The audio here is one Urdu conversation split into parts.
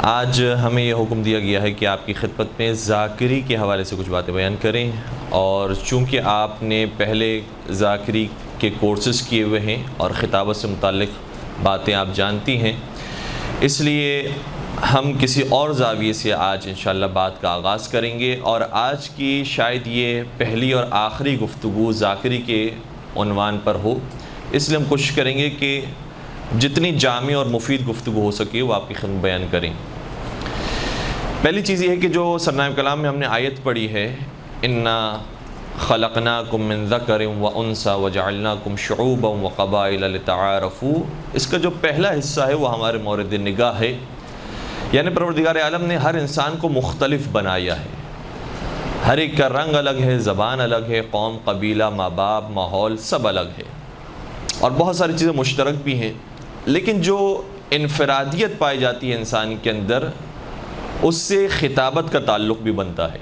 آج ہمیں یہ حکم دیا گیا ہے کہ آپ کی خدمت میں ذاکری کے حوالے سے کچھ باتیں بیان کریں، اور چونکہ آپ نے پہلے ذاکری کے کورسز کیے ہوئے ہیں اور خطابت سے متعلق باتیں آپ جانتی ہیں، اس لیے ہم کسی اور زاویے سے آج انشاءاللہ بات کا آغاز کریں گے، اور آج کی شاید یہ پہلی اور آخری گفتگو ذاکری کے عنوان پر ہو، اس لیے ہم کوشش کریں گے کہ جتنی جامع اور مفید گفتگو ہو سکے وہ آپ کی خدمت بیان کریں۔ پہلی چیز یہ ہے کہ جو سرنائے کلام میں ہم نے آیت پڑھی ہے، اِنَّا خَلَقْنَاكُم مِّن ذَكَرٍ وَأُنثىٰ وَجَعَلْنَاكُمْ شُعُوبًا وَقَبَائِلَ لِتَعَارَفُوا، اس کا جو پہلا حصہ ہے وہ ہمارے مورد نگاہ ہے، یعنی پروردگار عالم نے ہر انسان کو مختلف بنایا ہے، ہر ایک کا رنگ الگ ہے، زبان الگ ہے، قوم، قبیلہ، ماں باپ، ماحول سب الگ ہے، اور بہت ساری چیزیں مشترک بھی ہیں، لیکن جو انفرادیت پائی جاتی ہے انسان کے اندر، اس سے خطابت کا تعلق بھی بنتا ہے۔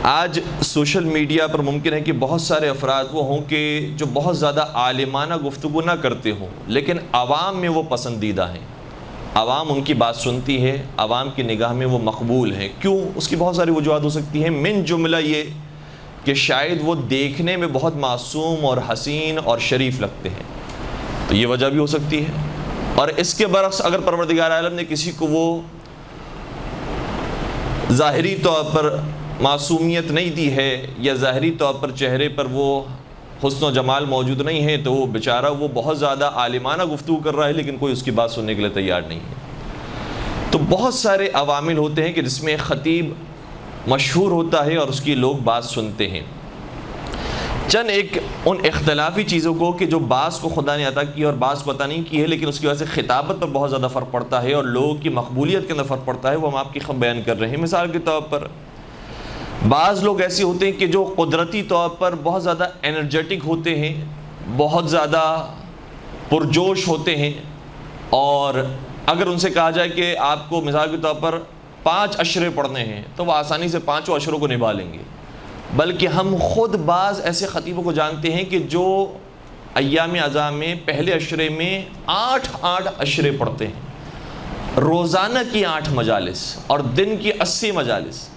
آج سوشل میڈیا پر ممکن ہے کہ بہت سارے افراد وہ ہوں کہ جو بہت زیادہ عالمانہ گفتگو نہ کرتے ہوں، لیکن عوام میں وہ پسندیدہ ہیں، عوام ان کی بات سنتی ہے، عوام کی نگاہ میں وہ مقبول ہیں۔ کیوں؟ اس کی بہت ساری وجوہات ہو سکتی ہیں، من جملہ یہ کہ شاید وہ دیکھنے میں بہت معصوم اور حسین اور شریف لگتے ہیں، تو یہ وجہ بھی ہو سکتی ہے۔ اور اس کے برعکس اگر پروردگار عالم نے کسی کو وہ ظاہری طور پر معصومیت نہیں دی ہے، یا ظاہری طور پر چہرے پر وہ حسن و جمال موجود نہیں ہے، تو وہ بیچارہ وہ بہت زیادہ عالمانہ گفتگو کر رہا ہے لیکن کوئی اس کی بات سننے کے لیے تیار نہیں ہے۔ تو بہت سارے عوامل ہوتے ہیں کہ جس میں خطیب مشہور ہوتا ہے اور اس کی لوگ بات سنتے ہیں۔ چند ایک ان اختلافی چیزوں کو کہ جو بعض کو خدا نے عطا کی اور بعض کو عطا نہیں کی ہے، لیکن اس کی وجہ سے خطابت پر بہت زیادہ فرق پڑتا ہے اور لوگوں کی مقبولیت کے اندر فرق پڑتا ہے، وہ ہم آپ کی خدمت بیان کر رہے ہیں۔ مثال کے طور پر بعض لوگ ایسے ہوتے ہیں کہ جو قدرتی طور پر بہت زیادہ انرجیٹک ہوتے ہیں، بہت زیادہ پرجوش ہوتے ہیں، اور اگر ان سے کہا جائے کہ آپ کو مثال کے طور پر 5 اشرے پڑھنے ہیں تو وہ آسانی سے 5 اشروں کو نبھا لیں گے، بلکہ ہم خود بعض ایسے خطیبوں کو جانتے ہیں کہ جو ایام اعضاء میں پہلے اشرے میں 8 اشرے پڑھتے ہیں، روزانہ کی 8 مجالس اور دن کی 80 مجالس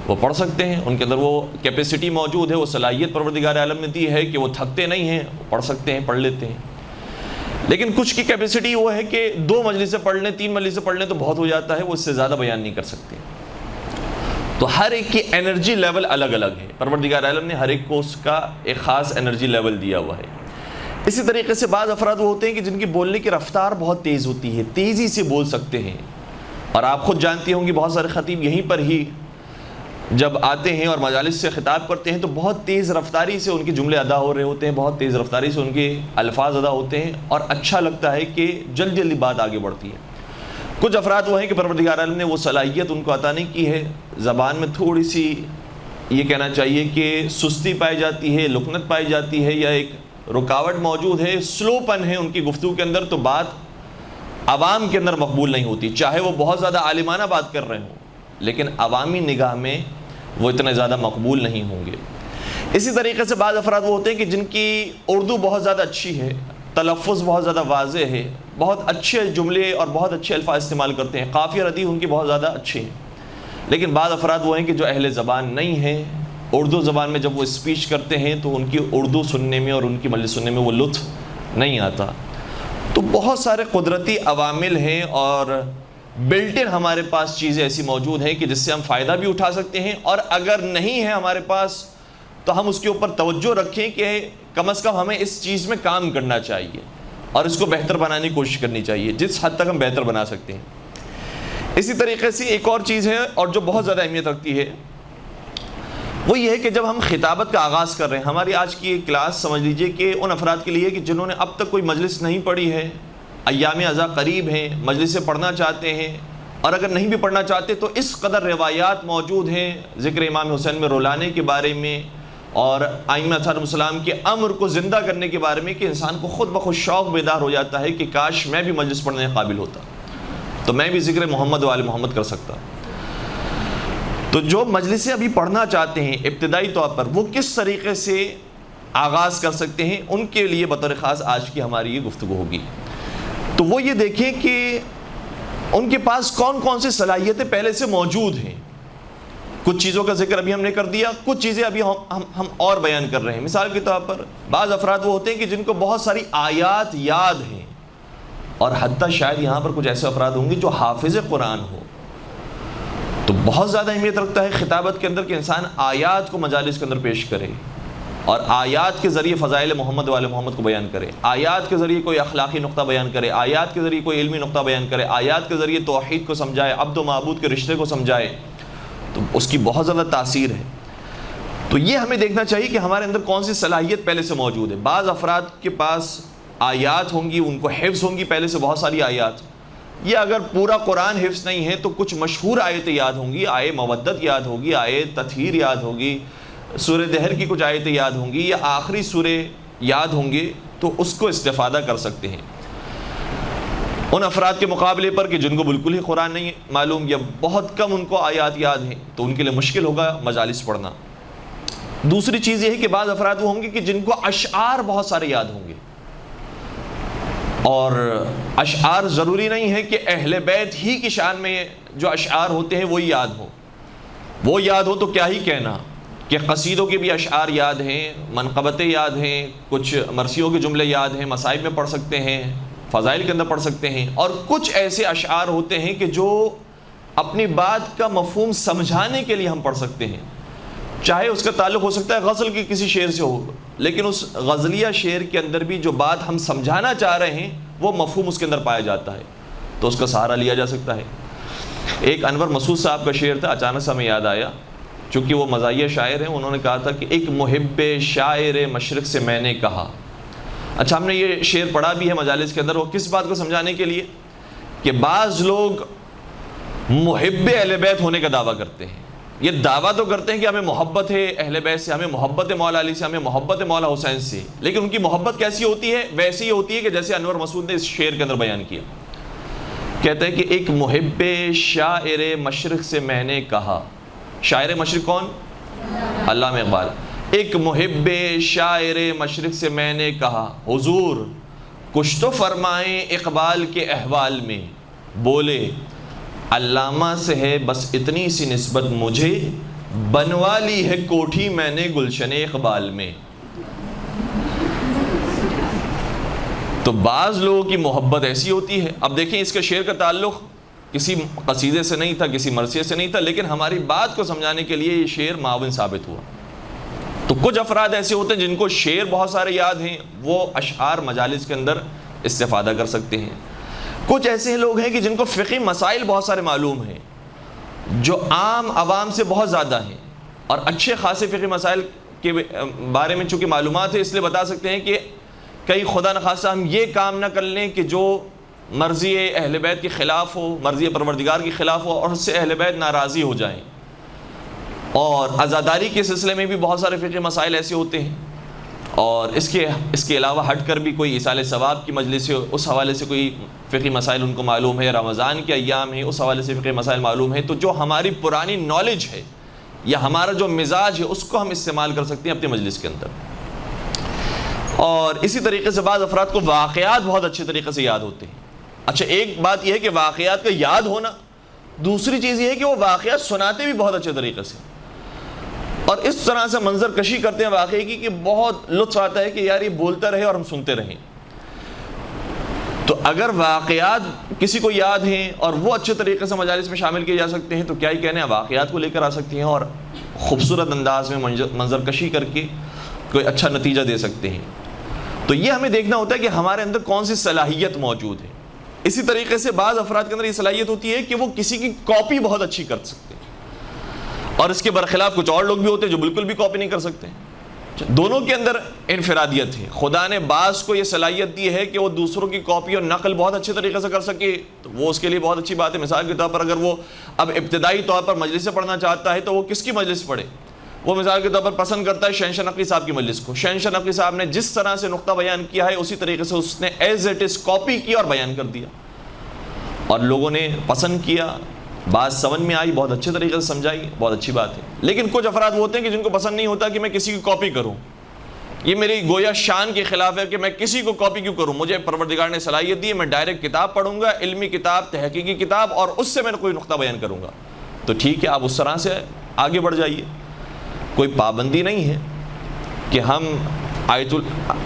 وہ پڑھ سکتے ہیں، ان کے اندر وہ کیپیسٹی موجود ہے، وہ صلاحیت پروردگار عالم نے دی ہے کہ وہ تھکتے نہیں ہیں، پڑھ سکتے ہیں، پڑھ لیتے ہیں۔ لیکن کچھ کی کیپیسٹی وہ ہے کہ 2 مجلسیں پڑھ لیں، 3 مجلسیں پڑھ لیں تو بہت ہو جاتا ہے، وہ اس سے زیادہ بیان نہیں کر سکتے۔ تو ہر ایک کی انرجی لیول الگ الگ ہے، پروردگار عالم نے ہر ایک کو اس کا ایک خاص انرجی لیول دیا ہوا ہے۔ اسی طریقے سے بعض افراد وہ ہوتے ہیں کہ جن کی بولنے کی رفتار بہت تیز ہوتی ہے، تیزی سے بول سکتے ہیں، اور آپ خود جانتی ہوں کہ بہت سارے خطیب یہیں پر ہی جب آتے ہیں اور مجالس سے خطاب کرتے ہیں تو بہت تیز رفتاری سے ان کے جملے ادا ہو رہے ہوتے ہیں، بہت تیز رفتاری سے ان کے الفاظ ادا ہوتے ہیں، اور اچھا لگتا ہے کہ جلدی جلدی بات آگے بڑھتی ہے۔ کچھ افراد وہ ہیں کہ پروردگار عالم نے وہ صلاحیت ان کو عطا نہیں کی ہے، زبان میں تھوڑی سی یہ کہنا چاہیے کہ سستی پائی جاتی ہے، لکنت پائی جاتی ہے، یا ایک رکاوٹ موجود ہے، سلو پن ہے ان کی گفتگو کے اندر، تو بات عوام کے اندر مقبول نہیں ہوتی، چاہے وہ بہت زیادہ عالمانہ بات کر رہے ہوں، لیکن عوامی نگاہ میں وہ اتنے زیادہ مقبول نہیں ہوں گے۔ اسی طریقے سے بعض افراد وہ ہوتے ہیں کہ جن کی اردو بہت زیادہ اچھی ہے، تلفظ بہت زیادہ واضح ہے، بہت اچھے جملے اور بہت اچھے الفاظ استعمال کرتے ہیں، قافیہ ردی ان کی بہت زیادہ اچھی ہیں، لیکن بعض افراد وہ ہیں کہ جو اہل زبان نہیں ہیں، اردو زبان میں جب وہ اسپیچ کرتے ہیں تو ان کی اردو سننے میں اور ان کی مجلس سننے میں وہ لطف نہیں آتا۔ تو بہت سارے قدرتی عوامل ہیں اور بلٹ ان ہمارے پاس چیزیں ایسی موجود ہیں کہ جس سے ہم فائدہ بھی اٹھا سکتے ہیں، اور اگر نہیں ہے ہمارے پاس تو ہم اس کے اوپر توجہ رکھیں کہ کم از کم ہمیں اس چیز میں کام کرنا چاہیے اور اس کو بہتر بنانے کی کوشش کرنی چاہیے جس حد تک ہم بہتر بنا سکتے ہیں۔ اسی طریقے سے ایک اور چیز ہے اور جو بہت زیادہ اہمیت رکھتی ہے، وہ یہ ہے کہ جب ہم خطابت کا آغاز کر رہے ہیں، ہماری آج کی کلاس سمجھ لیجئے کہ ان افراد کے لیے کہ جنہوں نے اب تک کوئی مجلس نہیں پڑھی ہے، ایام اعضاء قریب ہیں، مجلس سے پڑھنا چاہتے ہیں، اور اگر نہیں بھی پڑھنا چاہتے تو اس قدر روایات موجود ہیں ذکر امام حسین میں رولانے کے بارے میں اور ائمہ علیہ السلام کے امر کو زندہ کرنے کے بارے میں کہ انسان کو خود بخود شوق بیدار ہو جاتا ہے کہ کاش میں بھی مجلس پڑھنے کے قابل ہوتا تو میں بھی ذکر محمد و آل محمد کر سکتا۔ تو جو مجلسیں ابھی پڑھنا چاہتے ہیں ابتدائی طور پر، وہ کس طریقے سے آغاز کر سکتے ہیں، ان کے لیے بطور خاص آج کی ہماری یہ گفتگو ہوگی۔ تو وہ یہ دیکھیں کہ ان کے پاس کون کون سی صلاحیتیں پہلے سے موجود ہیں. کچھ چیزوں کا ذکر ابھی ہم نے کر دیا, کچھ چیزیں ابھی ہم اور بیان کر رہے ہیں. مثال کے طور پر بعض افراد وہ ہوتے ہیں کہ جن کو بہت ساری آیات یاد ہیں, اور حتیٰ شاید یہاں پر کچھ ایسے افراد ہوں گے جو حافظ قرآن ہو. تو بہت زیادہ اہمیت رکھتا ہے خطابت کے اندر کہ انسان آیات کو مجالس کے اندر پیش کرے, اور آیات کے ذریعے فضائل محمد والے محمد کو بیان کرے, آیات کے ذریعے کوئی اخلاقی نقطہ بیان کرے, آیات کے ذریعے کوئی علمی نقطہ بیان کرے, آیات کے ذریعے توحید کو سمجھائے, عبد و معبود کے رشتے کو سمجھائے. تو اس کی بہت زیادہ تاثیر ہے. تو یہ ہمیں دیکھنا چاہیے کہ ہمارے اندر کون سی صلاحیت پہلے سے موجود ہے. بعض افراد کے پاس آیات ہوں گی, ان کو حفظ ہوں گی پہلے سے بہت ساری آیات. یہ اگر پورا قرآن حفظ نہیں ہے تو کچھ مشہور آیتیں یاد ہوں گی, آیے مودت یاد ہوگی, آیے تطہیر یاد ہوگی, سورہ دہر کی کچھ آیتیں یاد ہوں گی, یا آخری سورے یاد ہوں گے, تو اس کو استفادہ کر سکتے ہیں. ان افراد کے مقابلے پر کہ جن کو بالکل ہی قرآن نہیں معلوم یا بہت کم ان کو آیات یاد ہیں, تو ان کے لیے مشکل ہوگا مجالس پڑھنا. دوسری چیز یہ ہے کہ بعض افراد وہ ہوں گے کہ جن کو اشعار بہت سارے یاد ہوں گے, اور اشعار ضروری نہیں ہے کہ اہل بیت ہی کی شان میں جو اشعار ہوتے ہیں وہی یاد ہو. وہ یاد ہو تو کیا ہی کہنا کہ قصیدوں کے بھی اشعار یاد ہیں, منقبتیں یاد ہیں, کچھ مرثیوں کے جملے یاد ہیں, مصائب میں پڑھ سکتے ہیں, فضائل کے اندر پڑھ سکتے ہیں. اور کچھ ایسے اشعار ہوتے ہیں کہ جو اپنی بات کا مفہوم سمجھانے کے لیے ہم پڑھ سکتے ہیں, چاہے اس کا تعلق ہو سکتا ہے غزل کے کسی شعر سے ہو, لیکن اس غزلیہ شعر کے اندر بھی جو بات ہم سمجھانا چاہ رہے ہیں وہ مفہوم اس کے اندر پایا جاتا ہے, تو اس کا سہارا لیا جا سکتا ہے. ایک انور مسعود صاحب کا شعر تھا, اچانک سے ہمیں یاد آیا, چونکہ وہ مزاحیہ شاعر ہیں. انہوں نے کہا تھا کہ ایک محب شاعر مشرق سے میں نے کہا. اچھا, ہم نے یہ شعر پڑھا بھی ہے مجالس کے اندر. وہ کس بات کو سمجھانے کے لیے کہ بعض لوگ محب اہل بیت ہونے کا دعویٰ کرتے ہیں. یہ دعویٰ تو کرتے ہیں کہ ہمیں محبت ہے اہل بیت سے, ہمیں محبت ہے مولا علی سے, ہمیں محبت ہے مولا حسین سے, لیکن ان کی محبت کیسی ہوتی ہے؟ ویسی ہی ہوتی ہے کہ جیسے انور مسعود نے اس شعر کے اندر بیان کیا. کہتے ہیں کہ ایک محب شاعر مشرق سے میں نے کہا. شاعر مشرق کون؟ علامہ اقبال. ایک محب شاعر مشرق سے میں نے کہا, حضور کچھ تو فرمائیں اقبال کے احوال میں. بولے علامہ سے ہے بس اتنی سی نسبت مجھے, بنوا لی ہے کوٹھی میں نے گلشن اقبال میں. تو بعض لوگوں کی محبت ایسی ہوتی ہے. اب دیکھیں, اس کے شعر کا تعلق کسی قصیدے سے نہیں تھا, کسی مرثیے سے نہیں تھا, لیکن ہماری بات کو سمجھانے کے لیے یہ شعر معاون ثابت ہوا. تو کچھ افراد ایسے ہوتے ہیں جن کو شعر بہت سارے یاد ہیں, وہ اشعار مجالس کے اندر استفادہ کر سکتے ہیں. کچھ ایسے لوگ ہیں کہ جن کو فقہی مسائل بہت سارے معلوم ہیں, جو عام عوام سے بہت زیادہ ہیں, اور اچھے خاصے فقہی مسائل کے بارے میں چونکہ معلومات ہے, اس لیے بتا سکتے ہیں کہ کہیں خدا نخواستہ ہم یہ کام نہ کر لیں کہ جو مرضی اہل بیت کے خلاف ہو, مرضی پروردگار کے خلاف ہو, اور اس سے اہل بیت ناراضی ہو جائیں. اور عزاداری کے سلسلے میں بھی بہت سارے فقہی مسائل ایسے ہوتے ہیں. اور اس کے علاوہ ہٹ کر بھی کوئی ایصال ثواب کی مجلس ہے, اس حوالے سے کوئی فقہی مسائل ان کو معلوم ہے, رمضان کے ایام ہیں اس حوالے سے فقہی مسائل معلوم ہیں. تو جو ہماری پرانی نالج ہے یا ہمارا جو مزاج ہے اس کو ہم استعمال کر سکتے ہیں اپنی مجلس کے اندر. اور اسی طریقے سے بعض افراد کو واقعات بہت اچھے طریقے سے یاد ہوتے ہیں. اچھا, ایک بات یہ ہے کہ واقعات کا یاد ہونا, دوسری چیز یہ ہے کہ وہ واقعات سناتے بھی بہت اچھے طریقے سے, اور اس طرح سے منظر کشی کرتے ہیں واقعے کی کہ بہت لطف آتا ہے کہ یار یہ بولتا رہے اور ہم سنتے رہیں. تو اگر واقعات کسی کو یاد ہیں اور وہ اچھے طریقے سے مجالس میں شامل کیے جا سکتے ہیں, تو کیا ہی کہنے ہیں, واقعات کو لے کر آ سکتی ہیں اور خوبصورت انداز میں منظر کشی کر کے کوئی اچھا نتیجہ دے سکتے ہیں. تو یہ ہمیں دیکھنا ہوتا ہے کہ ہمارے اندر کون سی صلاحیت موجود ہے. اسی طریقے سے بعض افراد کے اندر یہ صلاحیت ہوتی ہے کہ وہ کسی کی کاپی بہت اچھی کر سکتے ہیں, اور اس کے برخلاف کچھ اور لوگ بھی ہوتے ہیں جو بالکل بھی کاپی نہیں کر سکتے. دونوں کے اندر انفرادیت ہے. خدا نے بعض کو یہ صلاحیت دی ہے کہ وہ دوسروں کی کاپی اور نقل بہت اچھے طریقے سے کر سکے, تو وہ اس کے لیے بہت اچھی بات ہے. مثال کے طور پر اگر وہ اب ابتدائی طور پر مجلس سے پڑھنا چاہتا ہے تو وہ کس کی مجلس پڑھے؟ وہ مثال کے طور پر پسند کرتا ہے شہنشاہ نقوی صاحب کی مجلس کو. شہنشاہ نقوی صاحب نے جس طرح سے نقطہ بیان کیا ہے اسی طریقے سے اس نے ایز اٹ از کاپی کی اور بیان کر دیا, اور لوگوں نے پسند کیا, بات سمجھ میں آئی, بہت اچھے طریقے سے سمجھائی, بہت اچھی بات ہے. لیکن کچھ افراد وہ ہوتے ہیں کہ جن کو پسند نہیں ہوتا کہ میں کسی کی کاپی کروں, یہ میری گویا شان کے خلاف ہے کہ میں کسی کو کاپی کیوں کروں. مجھے پروردگار نے صلاحیت دی ہے, میں ڈائریکٹ کتاب پڑھوں گا, علمی کتاب, تحقیقی کتاب, اور اس سے میں کوئی نقطہ بیان کروں گا. تو ٹھیک ہے, آپ اس طرح سے آگے بڑھ جائیے, کوئی پابندی نہیں ہے کہ ہم آیت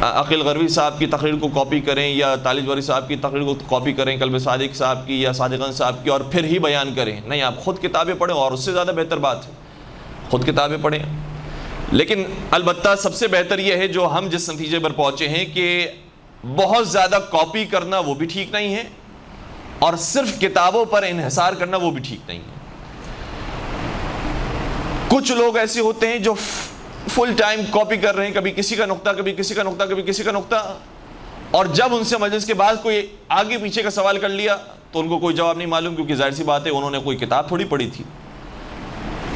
عقیل غروی صاحب کی تقریر کو کاپی کریں یا طالب جوہری صاحب کی تقریر کو کاپی کریں, قلب صادق صاحب کی یا صادقان صاحب کی, اور پھر ہی بیان کریں. نہیں, آپ خود کتابیں پڑھیں, اور اس سے زیادہ بہتر بات ہے خود کتابیں پڑھیں. لیکن البتہ سب سے بہتر یہ ہے جو ہم جس نتیجے پر پہنچے ہیں کہ بہت زیادہ کاپی کرنا وہ بھی ٹھیک نہیں ہے, اور صرف کتابوں پر انحصار کرنا وہ بھی ٹھیک نہیں ہے. کچھ لوگ ایسے ہوتے ہیں جو فل ٹائم کاپی کر رہے ہیں, کبھی کسی کا نقطہ, کبھی کسی کا نقطہ, کبھی کسی کا نقطہ, اور جب ان سے مجلس کے بعد کوئی آگے پیچھے کا سوال کر لیا تو ان کو کوئی جواب نہیں معلوم, کیونکہ ظاہر سی بات ہے انہوں نے کوئی کتاب تھوڑی پڑھی تھی.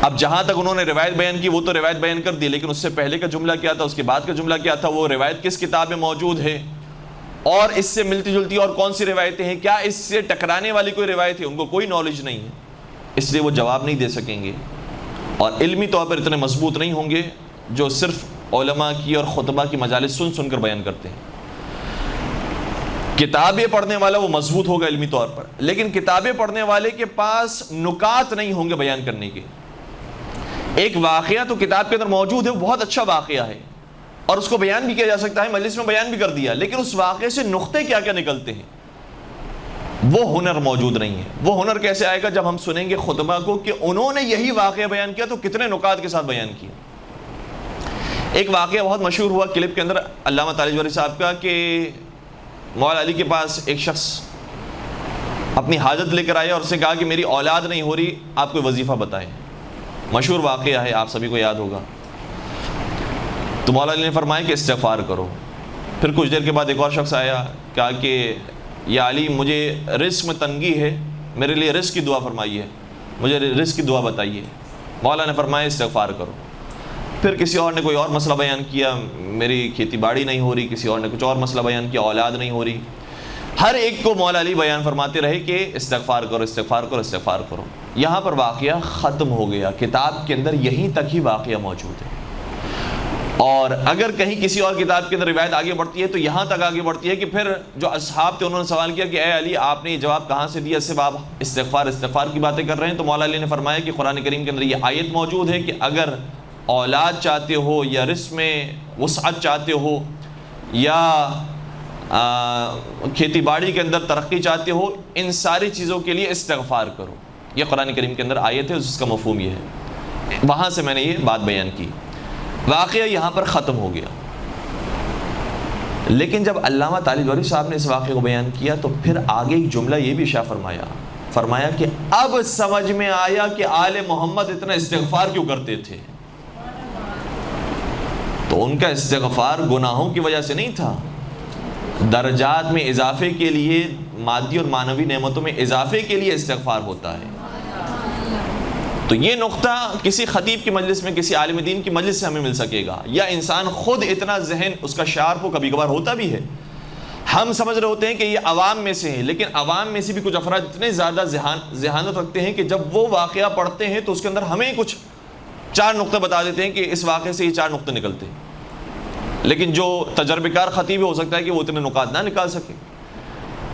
اب جہاں تک انہوں نے روایت بیان کی وہ تو روایت بیان کر دی, لیکن اس سے پہلے کا جملہ کیا تھا, اس کے بعد کا جملہ کیا تھا, وہ روایت کس کتاب میں موجود ہے, اور اس سے ملتی جلتی اور کون سی روایتیں ہیں, کیا اس سے ٹکرانے والی کوئی روایت ہے, ان کو کوئی نالج نہیں ہے, اس لیے وہ جواب نہیں دے سکیں گے, اور علمی طور پر اتنے مضبوط نہیں ہوں گے جو صرف علماء کی اور خطبہ کی مجالس سن سن کر بیان کرتے ہیں. کتابیں پڑھنے والا وہ مضبوط ہوگا علمی طور پر, لیکن کتابیں پڑھنے والے کے پاس نکات نہیں ہوں گے بیان کرنے کے. ایک واقعہ تو کتاب کے اندر موجود ہے, وہ بہت اچھا واقعہ ہے اور اس کو بیان بھی کیا جا سکتا ہے, مجلس میں بیان بھی کر دیا, لیکن اس واقعے سے نقطے کیا کیا نکلتے ہیں وہ ہنر موجود نہیں ہے. وہ ہنر کیسے آئے گا جب ہم سنیں گے خطبہ کو کہ انہوں نے یہی واقعہ بیان کیا تو کتنے نکات کے ساتھ بیان کیا. ایک واقعہ بہت مشہور ہوا کلپ کے اندر علامہ طالب جوہری صاحب کا, کہ مولا علی کے پاس ایک شخص اپنی حاجت لے کر آیا اور اس نے کہا کہ میری اولاد نہیں ہو رہی, آپ کوئی وظیفہ بتائیں. مشہور واقعہ ہے, آپ سبھی کو یاد ہوگا. تو مولا علی نے فرمایا کہ استغفار کرو. پھر کچھ دیر کے بعد ایک اور شخص آیا, کہا کہ یا علی مجھے رزق میں تنگی ہے, میرے لیے رزق کی دعا فرمائیے, مجھے رزق کی دعا بتائیے. مولا نے فرمایا استغفار کرو. پھر کسی اور نے کوئی اور مسئلہ بیان کیا, میری کھیتی باڑی نہیں ہو رہی, کسی اور نے کچھ اور مسئلہ بیان کیا, اولاد نہیں ہو رہی. ہر ایک کو مولا علی بیان فرماتے رہے کہ استغفار کرو, استغفار کرو, استغفار کرو. یہاں پر واقعہ ختم ہو گیا. کتاب کے اندر یہیں تک ہی واقعہ موجود ہے, اور اگر کہیں کسی اور کتاب کے اندر روایت آگے بڑھتی ہے تو یہاں تک آگے بڑھتی ہے کہ پھر جو اصحاب تھے انہوں نے سوال کیا کہ اے علی آپ نے یہ جواب کہاں سے دیا, صرف آپ استغفار کی باتیں کر رہے ہیں. تو مولا علی نے فرمایا کہ قرآن کریم کے اندر یہ آیت موجود ہے کہ اگر اولاد چاہتے ہو یا رزق میں وسعت چاہتے ہو یا کھیتی باڑی کے اندر ترقی چاہتے ہو, ان ساری چیزوں کے لیے استغفار کرو. یہ قرآن کریم کے اندر آیت ہے, اس کا مفہوم یہ ہے. وہاں سے میں نے یہ بات بیان کی. واقعہ یہاں پر ختم ہو گیا. لیکن جب علامہ طالب جوہری صاحب نے اس واقعے کو بیان کیا تو پھر آگے ایک جملہ یہ بھی اشارہ فرمایا کہ اب سمجھ میں آیا کہ آل محمد اتنا استغفار کیوں کرتے تھے. تو ان کا استغفار گناہوں کی وجہ سے نہیں تھا, درجات میں اضافے کے لیے, مادی اور معنوی نعمتوں میں اضافے کے لیے استغفار ہوتا ہے. تو یہ نقطہ کسی خطیب کی مجلس میں, کسی عالم دین کی مجلس سے ہمیں مل سکے گا, یا انسان خود اتنا ذہن اس کا شارپ ہو. کبھی کبھار ہوتا بھی ہے, ہم سمجھ رہے ہوتے ہیں کہ یہ عوام میں سے ہے, لیکن عوام میں سے بھی کچھ افراد اتنے زیادہ ذہانت رکھتے ہیں کہ جب وہ واقعہ پڑھتے ہیں تو اس کے اندر ہمیں کچھ 4 نقطے بتا دیتے ہیں کہ اس واقعے سے یہ 4 نقطے نکلتے ہیں, لیکن جو تجربہ کار خطیب ہو سکتا ہے کہ وہ اتنے نکات نہ نکال سکے.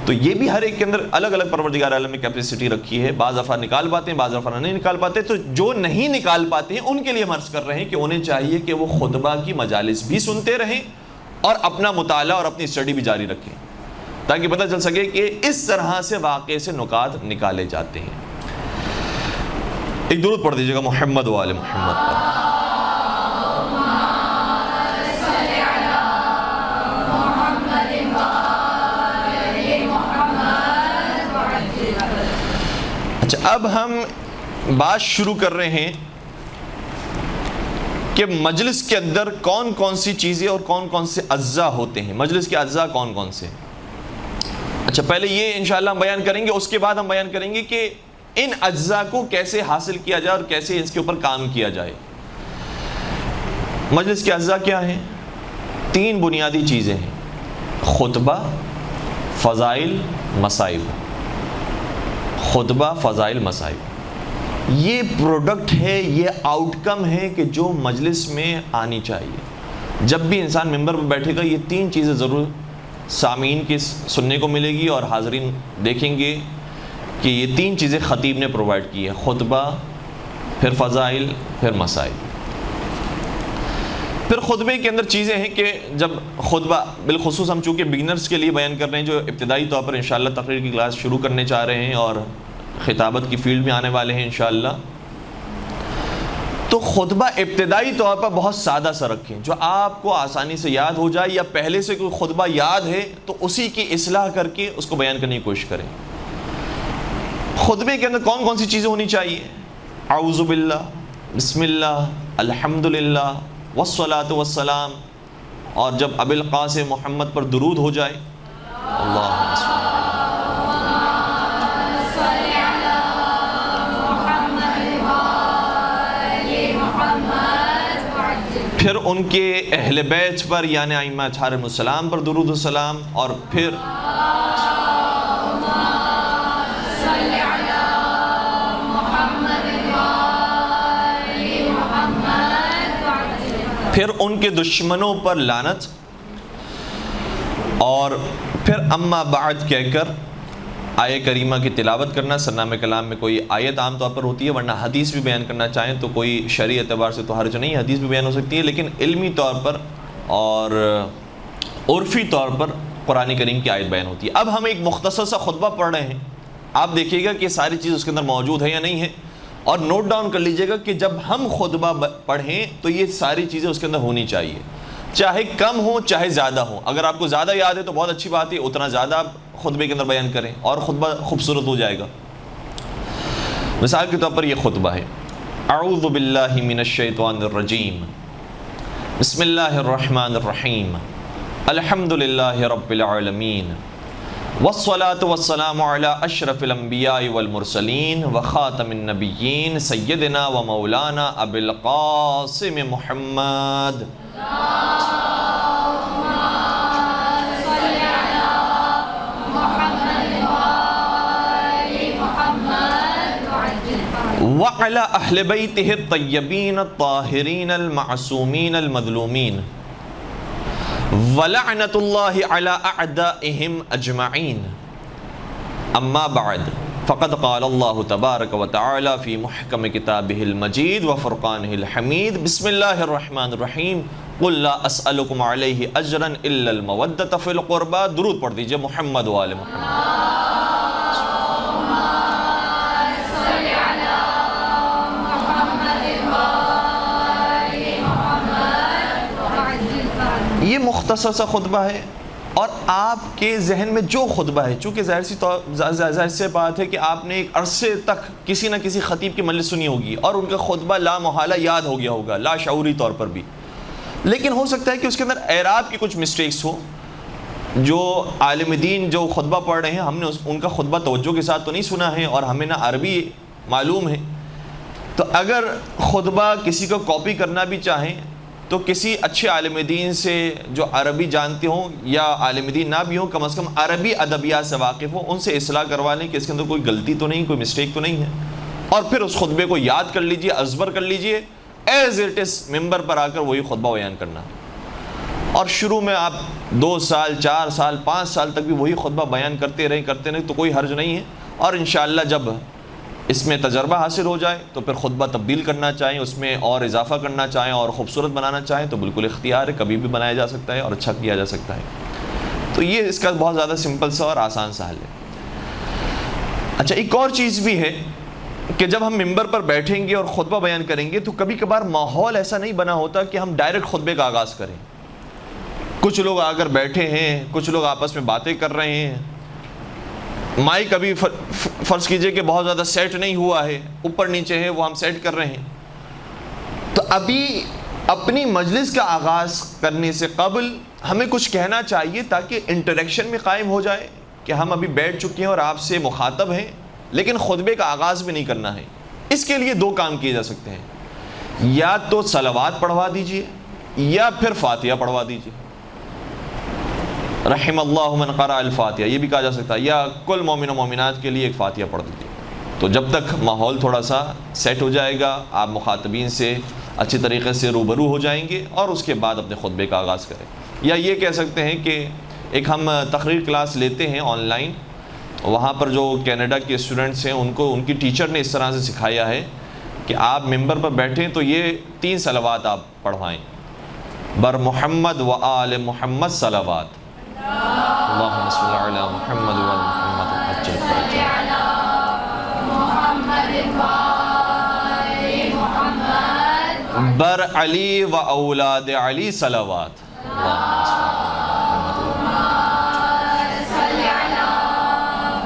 تو یہ بھی ہر ایک کے اندر الگ الگ پروردگار عالم نے کیپیسٹی رکھی ہے. بعض افراد نکال پاتے ہیں, بعض افراد نہیں نکال پاتے. تو جو نہیں نکال پاتے ہیں ان کے لیے ہم عرض کر رہے ہیں کہ انہیں چاہیے کہ وہ خطبہ کی مجالس بھی سنتے رہیں اور اپنا مطالعہ اور اپنی اسٹڈی بھی جاری رکھیں, تاکہ پتہ چل سکے کہ اس طرح سے واقعے سے نکات نکالے جاتے ہیں. ایک درود پڑھ دیجیے گا محمد و آل محمد پر. اب ہم بات شروع کر رہے ہیں کہ مجلس کے اندر کون کون سی چیزیں اور کون کون سے اجزاء ہوتے ہیں. مجلس کے اجزاء کون کون سے؟ اچھا, پہلے یہ انشاءاللہ ہم بیان کریں گے, اس کے بعد ہم بیان کریں گے کہ ان اجزاء کو کیسے حاصل کیا جائے اور کیسے اس کے اوپر کام کیا جائے. مجلس کے اجزاء کیا ہیں؟ 3 بنیادی چیزیں ہیں: خطبہ, فضائل, مصائب. خطبہ, فضائل, مصائب. یہ پروڈکٹ ہے, یہ آؤٹ کم ہے کہ جو مجلس میں آنی چاہیے. جب بھی انسان ممبر پر بیٹھے گا یہ 3 چیزیں ضرور سامعین کے سننے کو ملے گی اور حاضرین دیکھیں گے کہ یہ 3 چیزیں خطیب نے پرووائڈ کی ہے: خطبہ، پھر فضائل، پھر مسائل۔ پھر خطبے کے اندر چیزیں ہیں کہ جب خطبہ، بالخصوص ہم چونکہ بگنرز کے لیے بیان کر رہے ہیں جو ابتدائی طور پر انشاءاللہ تقریر کی کلاس شروع کرنے چاہ رہے ہیں اور خطابت کی فیلڈ میں آنے والے ہیں انشاءاللہ، تو خطبہ ابتدائی طور پر بہت سادہ سا رکھیں جو آپ کو آسانی سے یاد ہو جائے، یا پہلے سے کوئی خطبہ یاد ہے تو اسی کی اصلاح کر کے اس کو بیان کرنے کی کوشش کریں۔ خطبے کے اندر کون کون سی چیزیں ہونی چاہیے؟ اعوذ باللہ، بسم اللہ، الحمدللہ، والصلاۃ والسلام، اور جب ابی القاسم محمد پر درود ہو جائے، اللہم صل۔ پھر ان کے اہل بیت پر یعنی ائمہ اطہارہم السلام پر درود و سلام، اور پھر ان کے دشمنوں پر لعنت، اور پھر اما بعد کہہ کر آیہ کریمہ کی تلاوت کرنا۔ سرنامہ کلام میں کوئی آیت عام طور پر ہوتی ہے، ورنہ حدیث بھی بیان کرنا چاہیں تو کوئی شرعی اعتبار سے تو حرج نہیں، حدیث بھی بیان ہو سکتی ہے، لیکن علمی طور پر اور عرفی طور پر قرآن کریم کی آیت بیان ہوتی ہے۔ اب ہم ایک مختصر سا خطبہ پڑھ رہے ہیں، آپ دیکھیے گا کہ ساری چیز اس کے اندر موجود ہے یا نہیں ہے، اور نوٹ ڈاؤن کر لیجئے گا کہ جب ہم خطبہ پڑھیں تو یہ ساری چیزیں اس کے اندر ہونی چاہیے، چاہے کم ہو چاہے زیادہ ہو۔ اگر آپ کو زیادہ یاد ہے تو بہت اچھی بات ہے، اتنا زیادہ آپ خطبے کے اندر بیان کریں اور خطبہ خوبصورت ہو جائے گا۔ مثال کے طور پر یہ خطبہ ہے: اعوذ باللہ من الشیطان الرجیم، بسم اللہ الرحمن الرحیم، الحمدللہ رب العالمین، والصلاة والسلام علی اشرف الانبیاء والمرسلین وخاتم النبیین سیدنا و مولانا ابی القاسم محمد۔ وعلى أهل بيته الطيبين الطاهرين المعصومين المظلومين ولعنة الله على أعدائهم أجمعين، أما بعد فقد قال الله تبارك وتعالى في محكم كتابه المجيد وفرقانه الحميد، بسم الله الرحمن الرحيم، قل لا أسألكم عليه أجرا إلا المودة في القربى۔ درود پڑھ دیجئے محمد و آل محمد۔ یہ مختصر سا خطبہ ہے، اور آپ کے ذہن میں جو خطبہ ہے، چونکہ ظاہر سی بات ہے کہ آپ نے ایک عرصے تک کسی نہ کسی خطیب کی مجلس سنی ہوگی اور ان کا خطبہ لا محالہ یاد ہو گیا ہوگا، لا شعوری طور پر بھی، لیکن ہو سکتا ہے کہ اس کے اندر اعراب کی کچھ مسٹیکس ہو۔ جو عالم دین جو خطبہ پڑھ رہے ہیں، ہم نے ان کا خطبہ توجہ کے ساتھ تو نہیں سنا ہے اور ہمیں نہ عربی معلوم ہے، تو اگر خطبہ کسی کو کاپی کرنا بھی چاہیں تو کسی اچھے عالم دین سے جو عربی جانتے ہوں، یا عالم دین نہ بھی ہوں کم از کم عربی ادبیات سے واقف ہوں، ان سے اصلاح کروا لیں کہ اس کے اندر کوئی غلطی تو نہیں، کوئی مسٹیک تو نہیں ہے، اور پھر اس خطبے کو یاد کر لیجئے، ازبر کر لیجئے، ایز اٹ از ممبر پر آ کر وہی خطبہ بیان کرنا، اور شروع میں آپ 2 سال 4 سال 5 سال تک بھی وہی خطبہ بیان کرتے رہیں تو کوئی حرج نہیں ہے، اور انشاءاللہ جب اس میں تجربہ حاصل ہو جائے تو پھر خطبہ تبدیل کرنا چاہیں، اس میں اور اضافہ کرنا چاہیں اور خوبصورت بنانا چاہیں تو بالکل اختیار ہے، کبھی بھی بنایا جا سکتا ہے اور اچھا کیا جا سکتا ہے۔ تو یہ اس کا بہت زیادہ سمپل سا اور آسان سا حل ہے۔ اچھا، ایک اور چیز بھی ہے کہ جب ہم ممبر پر بیٹھیں گے اور خطبہ بیان کریں گے تو کبھی کبھار ماحول ایسا نہیں بنا ہوتا کہ ہم ڈائریکٹ خطبے کا آغاز کریں۔ کچھ لوگ آ کر بیٹھے ہیں، کچھ لوگ آپس میں باتیں کر رہے ہیں، مائک ابھی فرض کیجئے کہ بہت زیادہ سیٹ نہیں ہوا ہے، اوپر نیچے ہے، وہ ہم سیٹ کر رہے ہیں، تو ابھی اپنی مجلس کا آغاز کرنے سے قبل ہمیں کچھ کہنا چاہیے تاکہ انٹریکشن میں قائم ہو جائے کہ ہم ابھی بیٹھ چکے ہیں اور آپ سے مخاطب ہیں، لیکن خطبے کا آغاز بھی نہیں کرنا ہے۔ اس کے لیے 2 کام کیے جا سکتے ہیں، یا تو صلوات پڑھوا دیجئے یا پھر فاتحہ پڑھوا دیجئے، رحم اللہ من قرأ الفاتحہ یہ بھی کہا جا سکتا ہے، یا کل مومن و مومنات کے لیے ایک فاتحہ پڑھ دیجیے۔ تو جب تک ماحول تھوڑا سا سیٹ ہو جائے گا، آپ مخاطبین سے اچھی طریقے سے روبرو ہو جائیں گے اور اس کے بعد اپنے خطبے کا آغاز کریں. یا یہ کہہ سکتے ہیں کہ ایک ہم تقریر کلاس لیتے ہیں آن لائن، وہاں پر جو کینیڈا کے اسٹوڈنٹس ہیں ان کو ان کی ٹیچر نے اس طرح سے سکھایا ہے کہ آپ ممبر پر بیٹھیں تو یہ 3 صلوات آپ پڑھوائیں. بر محمد و آل محمد صلوات، اللہم صلی علی محمد و آل محمد عجل فرجہ، بر علی و اولاد علی صلوات، اللہم صلی علی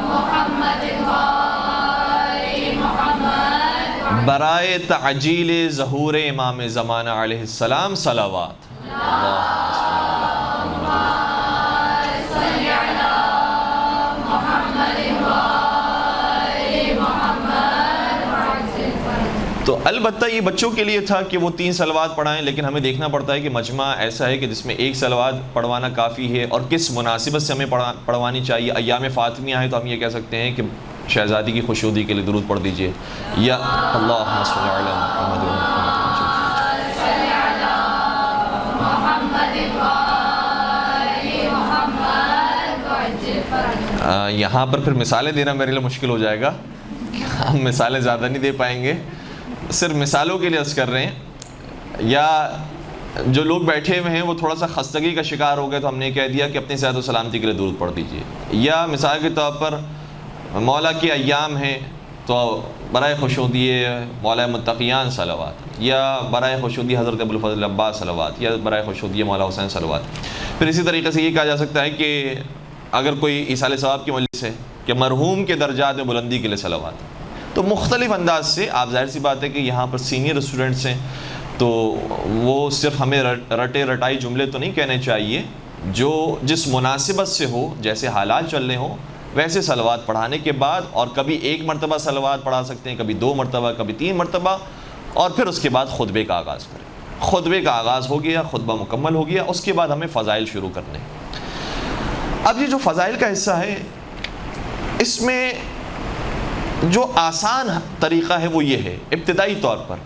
محمد و آل محمد، برائے تعجیل ظہور امام زمانہ علیہ السلام صلوات، تو البتہ یہ بچوں کے لیے تھا کہ وہ 3 صلوات پڑھائیں، لیکن ہمیں دیکھنا پڑتا ہے کہ مجمع ایسا ہے کہ جس میں 1 صلوات پڑھوانا کافی ہے، اور کس مناسبت سے ہمیں پڑھوانی چاہیے. ایام فاطمیہ ہیں تو ہم یہ کہہ سکتے ہیں کہ شہزادی کی خوشنودی کے لیے درود پڑھ دیجئے، یا اللہم صلی علی محمد و یہاں پر پھر مثالیں دینا میرے لیے مشکل ہو جائے گا، ہم مثالیں زیادہ نہیں دے پائیں گے، صرف مثالوں کے لیے عرض کر رہے ہیں. یا جو لوگ بیٹھے ہوئے ہیں وہ تھوڑا سا خستگی کا شکار ہو گئے تو ہم نے کہہ دیا کہ اپنی صحت و سلامتی کے لیے درود پڑھ دیجئے. یا مثال کے طور پر مولا کے ایام ہیں تو برائے خوشودی مولا متقیان صلوات، یا برائے خوشودی حضرت ابوالفضل عباس صلوات، یا برائے خوشودی مولا حسین صلوات. پھر اسی طریقے سے یہ کہا جا سکتا ہے کہ اگر کوئی ایصال ثواب کی مجلس ہے کہ مرحوم کے درجات میں بلندی کے لیے صلوات. تو مختلف انداز سے آپ ظاہر سی بات ہے کہ یہاں پر سینئر اسٹوڈنٹس ہیں تو وہ صرف ہمیں رٹے رٹائی جملے تو نہیں کہنے چاہیے، جو جس مناسبت سے ہو، جیسے حالات چل رہے ہوں ویسے صلوات پڑھانے کے بعد، اور کبھی 1 مرتبہ صلوات پڑھا سکتے ہیں، کبھی 2 مرتبہ، کبھی 3 مرتبہ، اور پھر اس کے بعد خطبے کا آغاز کریں. خطبے کا آغاز ہو گیا، خطبہ مکمل ہو گیا، اس کے بعد ہمیں فضائل شروع کرنے. اب یہ جو فضائل کا حصہ ہے اس میں جو آسان طریقہ ہے وہ یہ ہے ابتدائی طور پر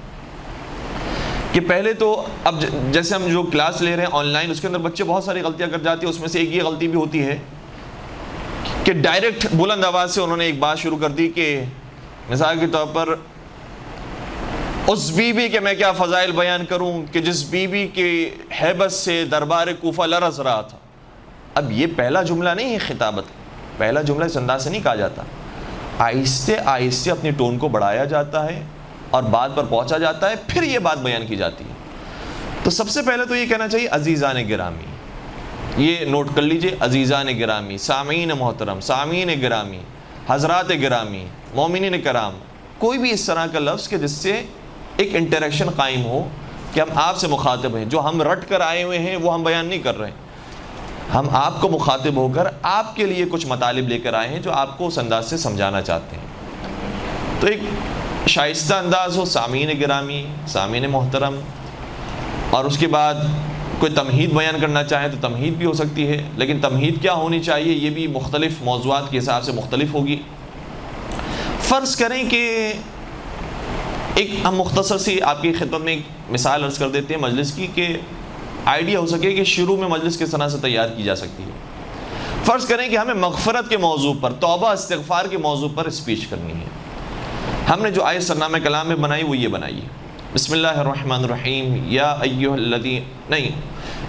کہ پہلے تو اب جیسے ہم جو کلاس لے رہے ہیں آن لائن، اس کے اندر بچے بہت ساری غلطیاں کر جاتے ہیں. اس میں سے ایک یہ غلطی بھی ہوتی ہے کہ ڈائریکٹ بلند آواز سے انہوں نے ایک بات شروع کر دی کہ مثال کے طور پر اس بی بی کے میں کیا فضائل بیان کروں کہ جس بی بی کے ہیبت سے دربار کوفہ لرز رہا تھا. اب یہ پہلا جملہ نہیں ہے خطابت، پہلا جملہ اس انداز سے نہیں کہا جاتا. آہستہ آہستہ اپنی ٹون کو بڑھایا جاتا ہے اور بات پر پہنچا جاتا ہے، پھر یہ بات بیان کی جاتی ہے. تو سب سے پہلے تو یہ کہنا چاہیے عزیزان گرامی، یہ نوٹ کر لیجئے، عزیزان گرامی، سامعین محترم، سامعین گرامی، حضرات گرامی، مومنین کرام، کوئی بھی اس طرح کا لفظ کہ جس سے ایک انٹریکشن قائم ہو کہ ہم آپ سے مخاطب ہیں، جو ہم رٹ کر آئے ہوئے ہیں وہ ہم بیان نہیں کر رہے ہیں، ہم آپ کو مخاطب ہو کر آپ کے لیے کچھ مطالب لے کر آئے ہیں جو آپ کو اس انداز سے سمجھانا چاہتے ہیں. تو ایک شائستہ انداز ہو، سامعین گرامی، سامعین محترم، اور اس کے بعد کوئی تمہید بیان کرنا چاہے تو تمہید بھی ہو سکتی ہے، لیکن تمہید کیا ہونی چاہیے یہ بھی مختلف موضوعات کے حساب سے مختلف ہوگی. فرض کریں کہ ایک ہم مختصر سی آپ کی خدمت میں ایک مثال عرض کر دیتے ہیں مجلس کی کہ آئیڈیا ہو سکے کہ شروع میں مجلس کس طرح سے تیار کی جا سکتی ہے. فرض کریں کہ ہمیں مغفرت کے موضوع پر، توبہ استغفار کے موضوع پر اسپیچ کرنی ہے. ہم نے جو آیت سرنامہ کلام میں بنائی وہ یہ بنائی ہے، بسم اللہ الرحمن الرحیم، یا ایھا الذین، نہیں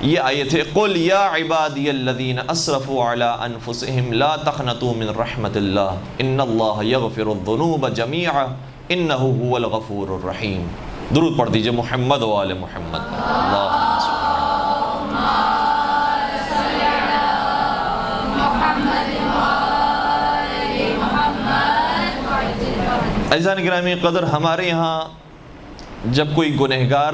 یہ آیت ہے، قل یا عبادی الذین اسرفوا علی انفسہم لا تقنطوا من رحمت اللہ ان اللہ یغفر الذنوب جمیعا انہ هو الغفور الرحیم. درود پڑھ دیجئے محمد و آل محمد. عزیزان گرامی قدر، ہمارے یہاں جب کوئی گنہگار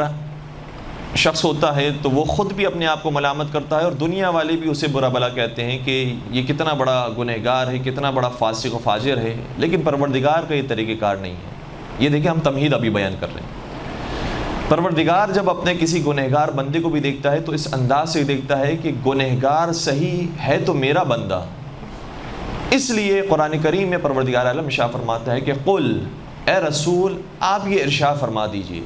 شخص ہوتا ہے تو وہ خود بھی اپنے آپ کو ملامت کرتا ہے اور دنیا والے بھی اسے برا بلا کہتے ہیں کہ یہ کتنا بڑا گنہگار ہے، کتنا بڑا فاسق و فاجر ہے، لیکن پروردگار کا یہ طریقہ کار نہیں ہے. یہ دیکھیں ہم تمہید ابھی بیان کر رہے ہیں. پروردگار جب اپنے کسی گنہگار بندے کو بھی دیکھتا ہے تو اس انداز سے دیکھتا ہے کہ گنہگار صحیح ہے تو میرا بندہ. اس لیے قرآن کریم میں پروردگار عالم ارشاد فرماتا ہے کہ قل، اے رسول آپ یہ ارشاد فرما دیجئے،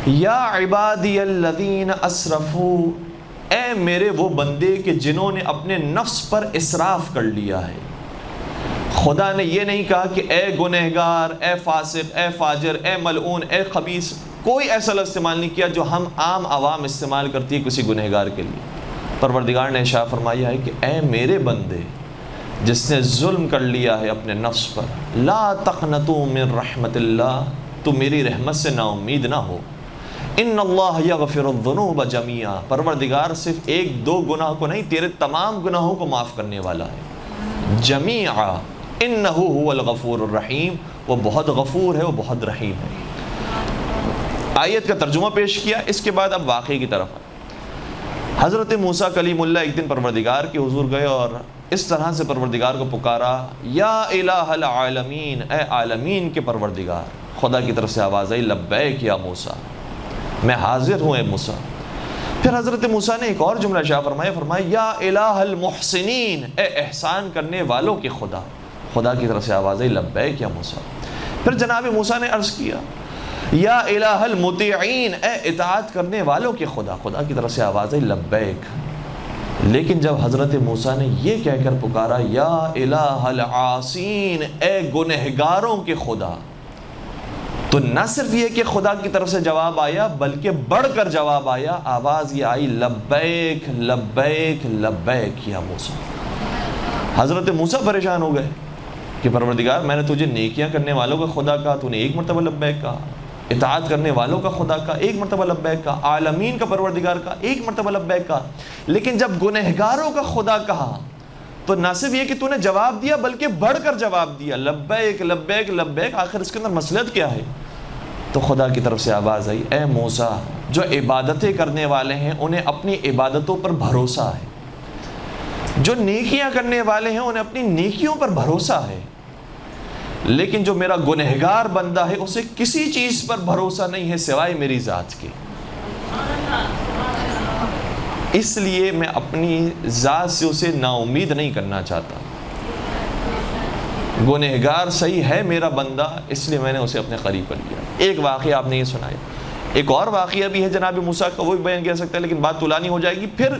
یا عبادی الذین اسرفوا، اے میرے وہ بندے کہ جنہوں نے اپنے نفس پر اسراف کر لیا ہے۔ خدا نے یہ نہیں کہا کہ اے گنہگار، اے فاسق، اے فاجر، اے ملعون، اے خبیث، کوئی ایسا لفظ استعمال نہیں کیا جو ہم عام عوام استعمال کرتی ہے کسی گنہگار کے لیے۔ پروردگار نے ارشاد فرمایا ہے کہ اے میرے بندے جس نے ظلم کر لیا ہے اپنے نفس پر، لا تقنطوا من رحمت اللہ، تو میری رحمت سے نا امید نہ ہو۔ ان اللہ یغفر الذنوب جميعا، پروردگار صرف ایک دو گناہ کو نہیں، تیرے تمام گناہوں کو معاف کرنے والا ہے۔ جميعا انہ هو الغفور الرحیم، وہ بہت غفور ہے، وہ بہت رحیم ہے۔ آیت کا ترجمہ پیش کیا، اس کے بعد اب واقعے کی طرف آئے۔ حضرت موسیٰ کلیم اللہ ایک دن پروردگار کے حضور گئے اور اس طرح سے پروردگار کو پکارا، یا الہ العالمین، اے عالمین کے پروردگار۔ خدا کی طرف سے آواز آئی، لبیک یا موسیٰ، میں حاضر ہوں اے موسیٰ۔ پھر حضرت موسیٰ نے ایک اور جملہ شاہ فرمایا، یا الہ المحسنین، اے احسان کرنے والوں کے خدا۔ خدا کی طرف سے آواز آئی، لبیک یا موسیٰ۔ پھر جناب موسیٰ نے عرض کیا، یا الہ المطیعین، اے اطاعت کرنے والوں کے خدا۔ خدا کی طرف سے آواز آئی، لبیک۔ لیکن جب حضرت موسیٰ نے یہ کہہ کر پکارا، یا الہ العاصین، اے گنہگاروں کے خدا، تو نہ صرف یہ کہ خدا کی طرف سے جواب آیا بلکہ بڑھ کر جواب آیا، آواز یہ آئی، لبیک لبیک لبیک یا موسیٰ۔ حضرت موسیٰ پریشان ہو گئے کہ پروردگار، میں نے تجھے نیکیاں کرنے والوں کا خدا کہا، تو نے ایک مرتبہ لبیک کہا، اطاعت کرنے والوں کا خدا کا ایک مرتبہ لبیک کہا، عالمین کا پروردگار کا ایک مرتبہ لبیک کہا، لیکن جب گنہگاروں کا خدا کہا تو نہ صرف یہ کہ تو نے جواب دیا بلکہ بڑھ کر جواب دیا، لبیک لبیک لبیک۔ آخر اس کے اندر مصلحت کیا ہے؟ تو خدا کی طرف سے آواز آئی، اے موسیٰ، جو عبادتیں کرنے والے ہیں انہیں اپنی عبادتوں پر بھروسہ ہے، جو نیکیاں کرنے والے ہیں انہیں اپنی نیکیوں پر بھروسہ ہے، لیکن جو میرا گنہگار بندہ ہے اسے کسی چیز پر بھروسہ نہیں ہے سوائے میری ذات کے۔ اس لیے میں اپنی ذات سے اسے نا امید نہیں کرنا چاہتا۔ گنہگار صحیح ہے میرا بندہ، اس لیے میں نے اسے اپنے قریب کر لیا۔ ایک واقعہ آپ نے یہ سنایا، ایک اور واقعہ بھی ہے جناب موسیٰ کا، وہ بھی بیان کیا سکتا ہے لیکن بات طولانی ہو جائے گی۔ پھر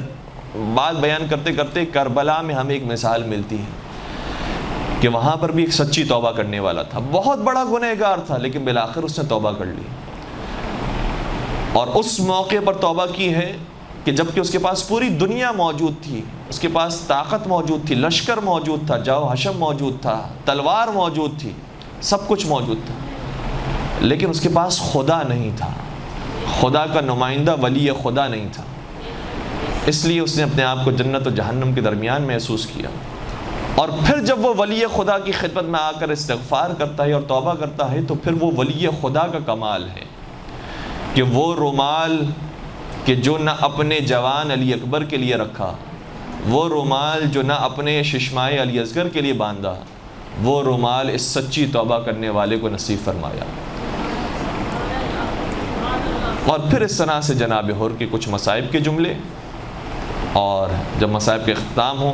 بات بیان کرتے کرتے کربلا میں ہمیں ایک مثال ملتی ہے کہ وہاں پر بھی ایک سچی توبہ کرنے والا تھا، بہت بڑا گنہگار تھا، لیکن بالآخر اس نے توبہ کر لی، اور اس موقع پر توبہ کی ہے کہ جبکہ اس کے پاس پوری دنیا موجود تھی، اس کے پاس طاقت موجود تھی، لشکر موجود تھا، جو حشم موجود تھا، تلوار موجود تھی، سب کچھ موجود تھا، لیکن اس کے پاس خدا نہیں تھا، خدا کا نمائندہ ولی خدا نہیں تھا۔ اس لیے اس نے اپنے آپ کو جنت و جہنم کے درمیان محسوس کیا۔ اور پھر جب وہ ولی خدا کی خدمت میں آ کر استغفار کرتا ہے اور توبہ کرتا ہے، تو پھر وہ ولی خدا کا کمال ہے کہ وہ رومال کہ جو نہ اپنے جوان علی اکبر کے لیے رکھا، وہ رومال جو نہ اپنے ششمائے علی اصغر کے لیے باندھا، وہ رومال اس سچی توبہ کرنے والے کو نصیب فرمایا۔ اور پھر اس طرح سے جناب حر کے کچھ مصائب کے جملے، اور جب مصائب کے اختتام ہوں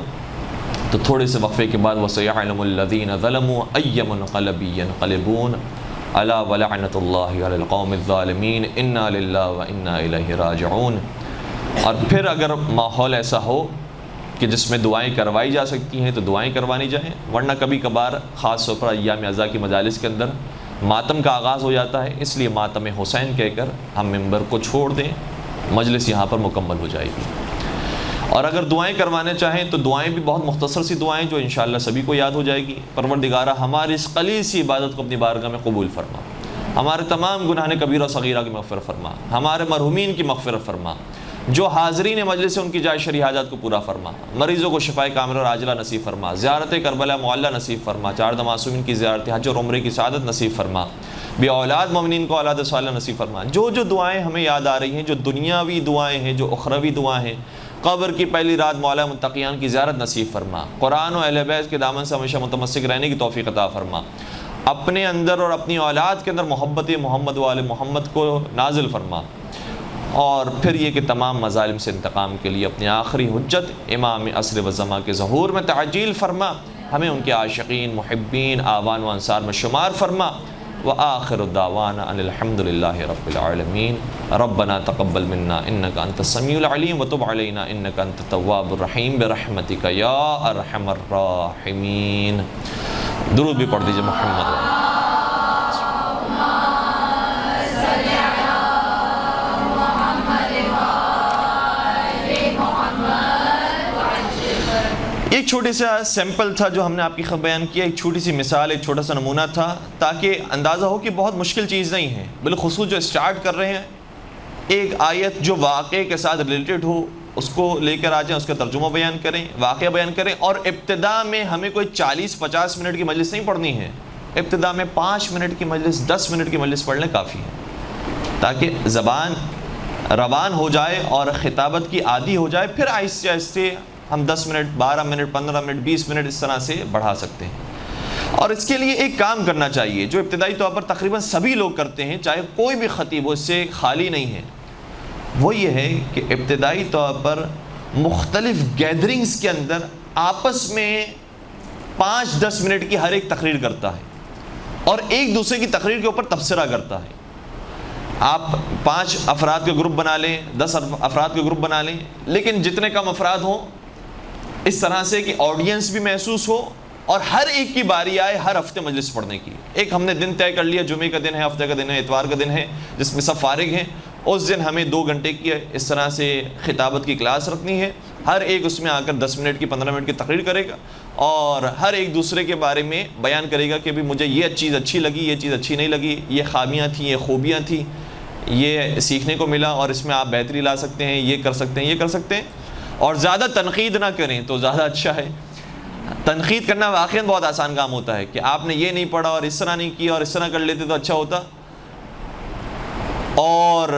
تو تھوڑے سے وقفے کے بعد وَسَيَعْلَمُ الَّذِينَ ظَلَمُوا أَيَّ مُنْقَلَبٍ يَنْقَلِبُونَ أَلَا وَلَعْنَةُ اللَّهِ عَلَى الْقَوْمِ الظَّالِمِينَ إِنَّا لِلَّهِ وَإِنَّا إِلَيْهِ رَاجِعُونَ۔ اور پھر اگر ماحول ایسا ہو کہ جس میں دعائیں کروائی جا سکتی ہیں تو دعائیں کروانی جائیں، ورنہ کبھی کبھار خاص طور پر ایام عزا کی مجالس کے اندر ماتم کا آغاز ہو جاتا ہے، اس لیے ماتم حسین کہہ کر ہم ممبر کو چھوڑ دیں، مجلس یہاں پر مکمل ہو جائے گی۔ اور اگر دعائیں کروانے چاہیں تو دعائیں بھی بہت مختصر سی دعائیں جو انشاءاللہ سبھی کو یاد ہو جائے گی۔ پروردگارہ ہماری اس قلیل سی عبادت کو اپنی بارگاہ میں قبول فرما، ہمارے تمام گناہ کبیرہ و صغیرہ کی مغفرت فرما، ہمارے مرحومین کی مغفرت فرما، جو حاضرین مجلس ان کی جائے شرعی حاجات کو پورا فرما، مریضوں کو شفائے کاملہ اور عاجلہ نصیب فرما، زیارت کربلا معلیٰ نصیب فرما، چار معصومین کی زیارت، حج اور عمرے کی سعادت نصیب فرما، بے اولاد مومنین کو اولاد صالحہ نصیب فرما۔ جو دعائیں ہمیں یاد آ رہی ہیں، جو دنیاوی دعائیں ہیں، جو اخروی دعائیں ہیں، قبر کی پہلی رات مولا متقیان کی زیارت نصیب فرما، قرآن و اہل بیت کے دامن سے ہمیشہ متمسک رہنے کی توفیق عطا فرما، اپنے اندر اور اپنی اولاد کے اندر محبت محمد و آل محمد کو نازل فرما، اور پھر یہ کہ تمام مظالم سے انتقام کے لیے اپنی آخری حجت امام عصر و زمان کے ظہور میں تعجیل فرما، ہمیں ان کے عاشقین، محبین، آوان و انصار میں شمار فرما، وآخر دعوانا ان الحمد للہ رب العالمین. ربنا تقبل منا انک انت السمیع العلیم وتب علینا انک انت التواب الرحیم برحمتک یا ارحم الراحمین. درود بھی پڑھ دیجیے محمد. ایک چھوٹی سا سیمپل تھا جو ہم نے آپ کی خبر بیان کیا، ایک چھوٹی سی مثال، ایک چھوٹا سا نمونہ تھا، تاکہ اندازہ ہو کہ بہت مشکل چیز نہیں ہے. بالخصوص جو اسٹارٹ کر رہے ہیں، ایک آیت جو واقعے کے ساتھ ریلیٹڈ ہو اس کو لے کر آ جائیں، اس کا ترجمہ بیان کریں، واقعہ بیان کریں. اور ابتدا میں ہمیں کوئی 40-50 منٹ کی مجلس نہیں پڑھنی ہے. ابتدا میں 5 منٹ کی مجلس، 10 منٹ کی مجلس پڑھ لیں کافی ہے، تاکہ زبان روان ہو جائے اور خطابت کی عادی ہو جائے. پھر آہستہ آہستہ ہم 10 منٹ، 12 منٹ، 15 منٹ، 20 منٹ اس طرح سے بڑھا سکتے ہیں. اور اس کے لیے ایک کام کرنا چاہیے جو ابتدائی طور پر تقریباً سبھی لوگ کرتے ہیں، چاہے کوئی بھی خطیب ہو اس سے خالی نہیں ہے. وہ یہ ہے کہ ابتدائی طور پر مختلف گیدرنگز کے اندر آپس میں 5-10 منٹ کی ہر ایک تقریر کرتا ہے اور ایک دوسرے کی تقریر کے اوپر تبصرہ کرتا ہے. آپ 5 افراد کا گروپ بنا لیں، 10 افراد کا گروپ بنا لیں، لیکن جتنے کم افراد ہوں اس طرح سے کہ آڈینس بھی محسوس ہو اور ہر ایک کی باری آئے ہر ہفتے مجلس پڑھنے کی. ایک ہم نے دن طے کر لیا، جمعے کا دن ہے، ہفتے کا دن ہے، اتوار کا دن ہے جس میں سب فارغ ہیں، اس دن ہمیں 2 گھنٹے کی اس طرح سے خطابت کی کلاس رکھنی ہے. ہر ایک اس میں آ کر 10 منٹ کی 15 منٹ کی تقریر کرے گا اور ہر ایک دوسرے کے بارے میں بیان کرے گا کہ بھی مجھے یہ چیز اچھی لگی، یہ چیز اچھی نہیں لگی، یہ خامیاں تھیں، یہ خوبیاں تھیں، یہ سیکھنے کو ملا اور اس میں آپ بہتری لا سکتے ہیں، یہ کر سکتے ہیں، یہ کر سکتے ہیں. اور زیادہ تنقید نہ کریں تو زیادہ اچھا ہے. تنقید کرنا واقعاً بہت آسان کام ہوتا ہے کہ آپ نے یہ نہیں پڑھا اور اس طرح نہیں کیا اور اس طرح کر لیتے تو اچھا ہوتا. اور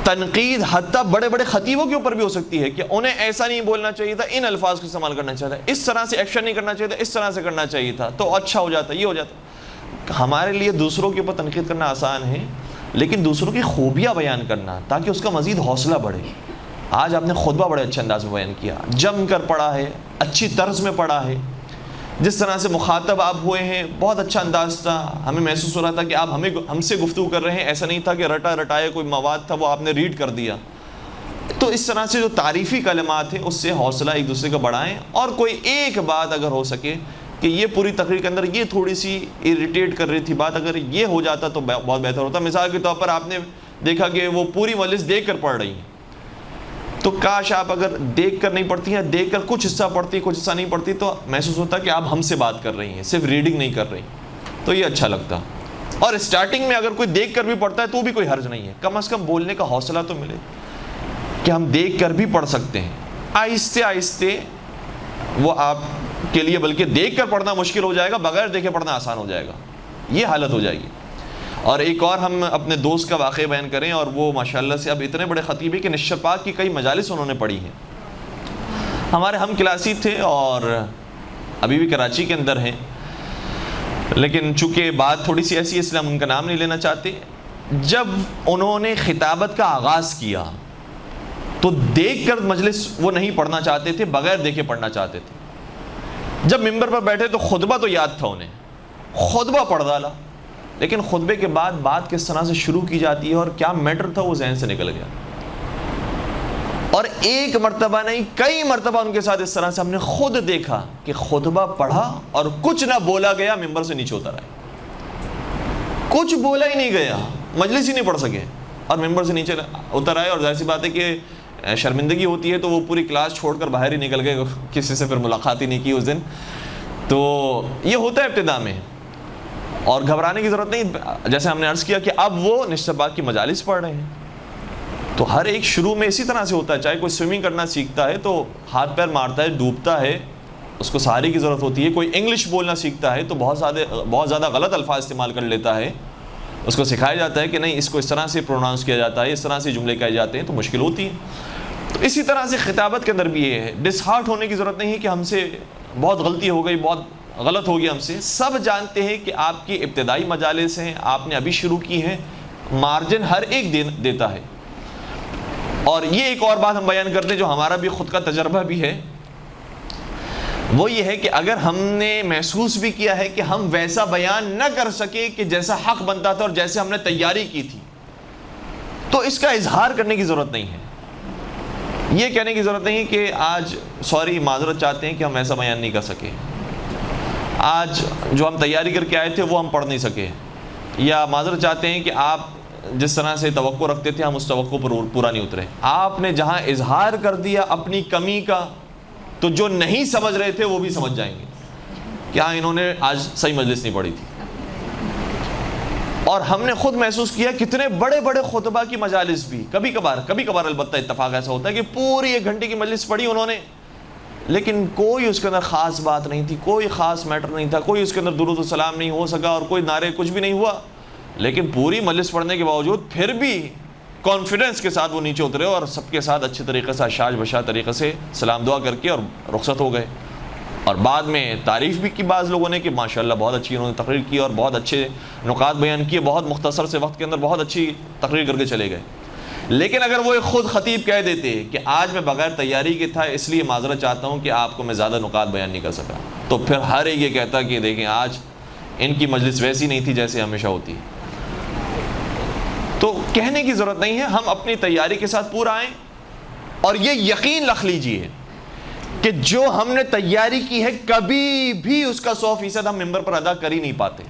تنقید حتیٰ بڑے بڑے خطیبوں کے اوپر بھی ہو سکتی ہے کہ انہیں ایسا نہیں بولنا چاہیے تھا، ان الفاظ کو استعمال کرنا چاہیے تھا، اس طرح سے ایکشن نہیں کرنا چاہیے تھا، اس طرح سے کرنا چاہیے تھا تو اچھا ہو جاتا، یہ ہو جاتا. ہمارے لیے دوسروں کے اوپر تنقید کرنا آسان ہے، لیکن دوسروں کی خوبیاں بیان کرنا تاکہ اس کا مزید حوصلہ بڑھے. آج آپ نے خطبہ بڑے اچھے انداز میں بیان کیا، جم کر پڑھا ہے، اچھی طرز میں پڑھا ہے، جس طرح سے مخاطب آپ ہوئے ہیں بہت اچھا انداز تھا. ہمیں محسوس ہو رہا تھا کہ آپ ہم سے گفتگو کر رہے ہیں، ایسا نہیں تھا کہ رٹا رٹایا کوئی مواد تھا وہ آپ نے ریڈ کر دیا. تو اس طرح سے جو تعریفی کلمات ہیں اس سے حوصلہ ایک دوسرے کا بڑھائیں. اور کوئی ایک بات اگر ہو سکے کہ یہ پوری تقریر کے اندر یہ تھوڑی سی اریٹیٹ کر رہی تھی بات، اگر یہ ہو جاتا تو بہت بہتر ہوتا. مثال کے طور پر آپ نے دیکھا کہ وہ پوری مجلس دیکھ کر پڑھ رہی ہیں، تو کاش آپ اگر دیکھ کر نہیں پڑھتی ہیں، دیکھ کر کچھ حصہ پڑھتی کچھ حصہ نہیں پڑھتی تو محسوس ہوتا کہ آپ ہم سے بات کر رہی ہیں، صرف ریڈنگ نہیں کر رہی، تو یہ اچھا لگتا. اور اسٹارٹنگ میں اگر کوئی دیکھ کر بھی پڑھتا ہے تو بھی کوئی حرج نہیں ہے، کم از کم بولنے کا حوصلہ تو ملے کہ ہم دیکھ کر بھی پڑھ سکتے ہیں. آہستہ آہستہ وہ آپ کے لیے بلکہ دیکھ کر پڑھنا مشکل ہو جائے گا، بغیر دیکھے پڑھنا آسان ہو جائے گا، یہ حالت ہو جائے گی. اور ایک اور ہم اپنے دوست کا واقعہ بیان کریں، اور وہ ماشاءاللہ سے اب اتنے بڑے خطیب ہیں کہ نشر پاک کی کئی مجالس انہوں نے پڑھی ہیں. ہمارے ہم کلاسی تھے اور ابھی بھی کراچی کے اندر ہیں، لیکن چونکہ بات تھوڑی سی ایسی ہے اس لیے ہم ان کا نام نہیں لینا چاہتے. جب انہوں نے خطابت کا آغاز کیا تو دیکھ کر مجلس وہ نہیں پڑھنا چاہتے تھے، بغیر دیکھے پڑھنا چاہتے تھے. جب ممبر پر بیٹھے تو خطبہ تو یاد تھا انہیں، خطبہ پڑھ ڈالا، لیکن خطبے کے بعد بات کس طرح سے شروع کی جاتی ہے اور کیا میٹر تھا وہ ذہن سے نکل گیا. اور ایک مرتبہ نہیں کئی مرتبہ ان کے ساتھ اس طرح سے ہم نے خود دیکھا کہ خطبہ پڑھا اور کچھ نہ بولا گیا، ممبر سے نیچے اتر آئے، کچھ بولا ہی نہیں گیا، مجلس ہی نہیں پڑھ سکے اور ممبر سے نیچے اتر آئے. اور ظاہر سی بات ہے کہ شرمندگی ہوتی ہے تو وہ پوری کلاس چھوڑ کر باہر ہی نکل گئے، کسی سے پھر ملاقات ہی نہیں کی اس دن. تو یہ ہوتا ہے ابتدا میں، اور گھبرانے کی ضرورت نہیں. جیسے ہم نے عرض کیا کہ اب وہ نشر پاک کی مجالس پڑھ رہے ہیں، تو ہر ایک شروع میں اسی طرح سے ہوتا ہے. چاہے کوئی سوئمنگ کرنا سیکھتا ہے تو ہاتھ پیر مارتا ہے، ڈوبتا ہے، اس کو سہارے کی ضرورت ہوتی ہے. کوئی انگلش بولنا سیکھتا ہے تو بہت زیادہ غلط الفاظ استعمال کر لیتا ہے، اس کو سکھایا جاتا ہے کہ نہیں اس کو اس طرح سے پروناؤنس کیا جاتا ہے، اس طرح سے جملے کہے جاتے ہیں، تو مشکل ہوتی ہے. تو اسی طرح سے خطابت کے اندر بھی یہ ہے، ڈس ہارٹ ہونے کی ضرورت نہیں ہے کہ ہم سے بہت غلطی ہو گئی، بہت غلط ہو گیا ہم سے. سب جانتے ہیں کہ آپ کی ابتدائی مجالس ہیں، آپ نے ابھی شروع کی ہیں، مارجن ہر ایک دیتا ہے. اور یہ ایک اور بات ہم بیان کرتے ہیں جو ہمارا بھی خود کا تجربہ بھی ہے. وہ یہ ہے کہ اگر ہم نے محسوس بھی کیا ہے کہ ہم ویسا بیان نہ کر سکے کہ جیسا حق بنتا تھا اور جیسے ہم نے تیاری کی تھی، تو اس کا اظہار کرنے کی ضرورت نہیں ہے. یہ کہنے کی ضرورت نہیں ہے کہ آج سوری معذرت چاہتے ہیں کہ ہم ایسا بیان نہیں کر سکے، آج جو ہم تیاری کر کے آئے تھے وہ ہم پڑھ نہیں سکے، یا معذرت چاہتے ہیں کہ آپ جس طرح سے توقع رکھتے تھے ہم اس توقع پر پورا نہیں اترے. آپ نے جہاں اظہار کر دیا اپنی کمی کا، تو جو نہیں سمجھ رہے تھے وہ بھی سمجھ جائیں گے کہ ہاں انہوں نے آج صحیح مجلس نہیں پڑھی تھی. اور ہم نے خود محسوس کیا کتنے بڑے بڑے خطبہ کی مجالس بھی کبھی کبھار البتہ اتفاق ایسا ہوتا ہے کہ پوری 1 گھنٹے کی مجلس پڑھی انہوں نے، لیکن کوئی اس کے اندر خاص بات نہیں تھی، کوئی خاص میٹر نہیں تھا، کوئی اس کے اندر درود و سلام نہیں ہو سکا اور کوئی نعرے کچھ بھی نہیں ہوا، لیکن پوری مجلس پڑھنے کے باوجود پھر بھی کانفیڈنس کے ساتھ وہ نیچے اترے اور سب کے ساتھ اچھے طریقے سے اشاج بشا طریقے سے سلام دعا کر کے اور رخصت ہو گئے. اور بعد میں تعریف بھی کی بعض لوگوں نے کہ ماشاءاللہ بہت اچھی انہوں نے تقریر کی اور بہت اچھے نکات بیان کیے، بہت مختصر سے وقت کے اندر بہت اچھی تقریر کر کے چلے گئے. لیکن اگر وہ خود خطیب کہہ دیتے کہ آج میں بغیر تیاری کے تھا اس لیے معذرت چاہتا ہوں کہ آپ کو میں زیادہ نکات بیان نہیں کر سکا، تو پھر ہر ایک یہ کہتا کہ دیکھیں آج ان کی مجلس ویسی نہیں تھی جیسے ہمیشہ ہوتی ہے. تو کہنے کی ضرورت نہیں ہے، ہم اپنی تیاری کے ساتھ پورا آئیں اور یہ یقین رکھ لیجئے کہ جو ہم نے تیاری کی ہے کبھی بھی اس کا 100% ہم ممبر پر ادا کر ہی نہیں پاتے.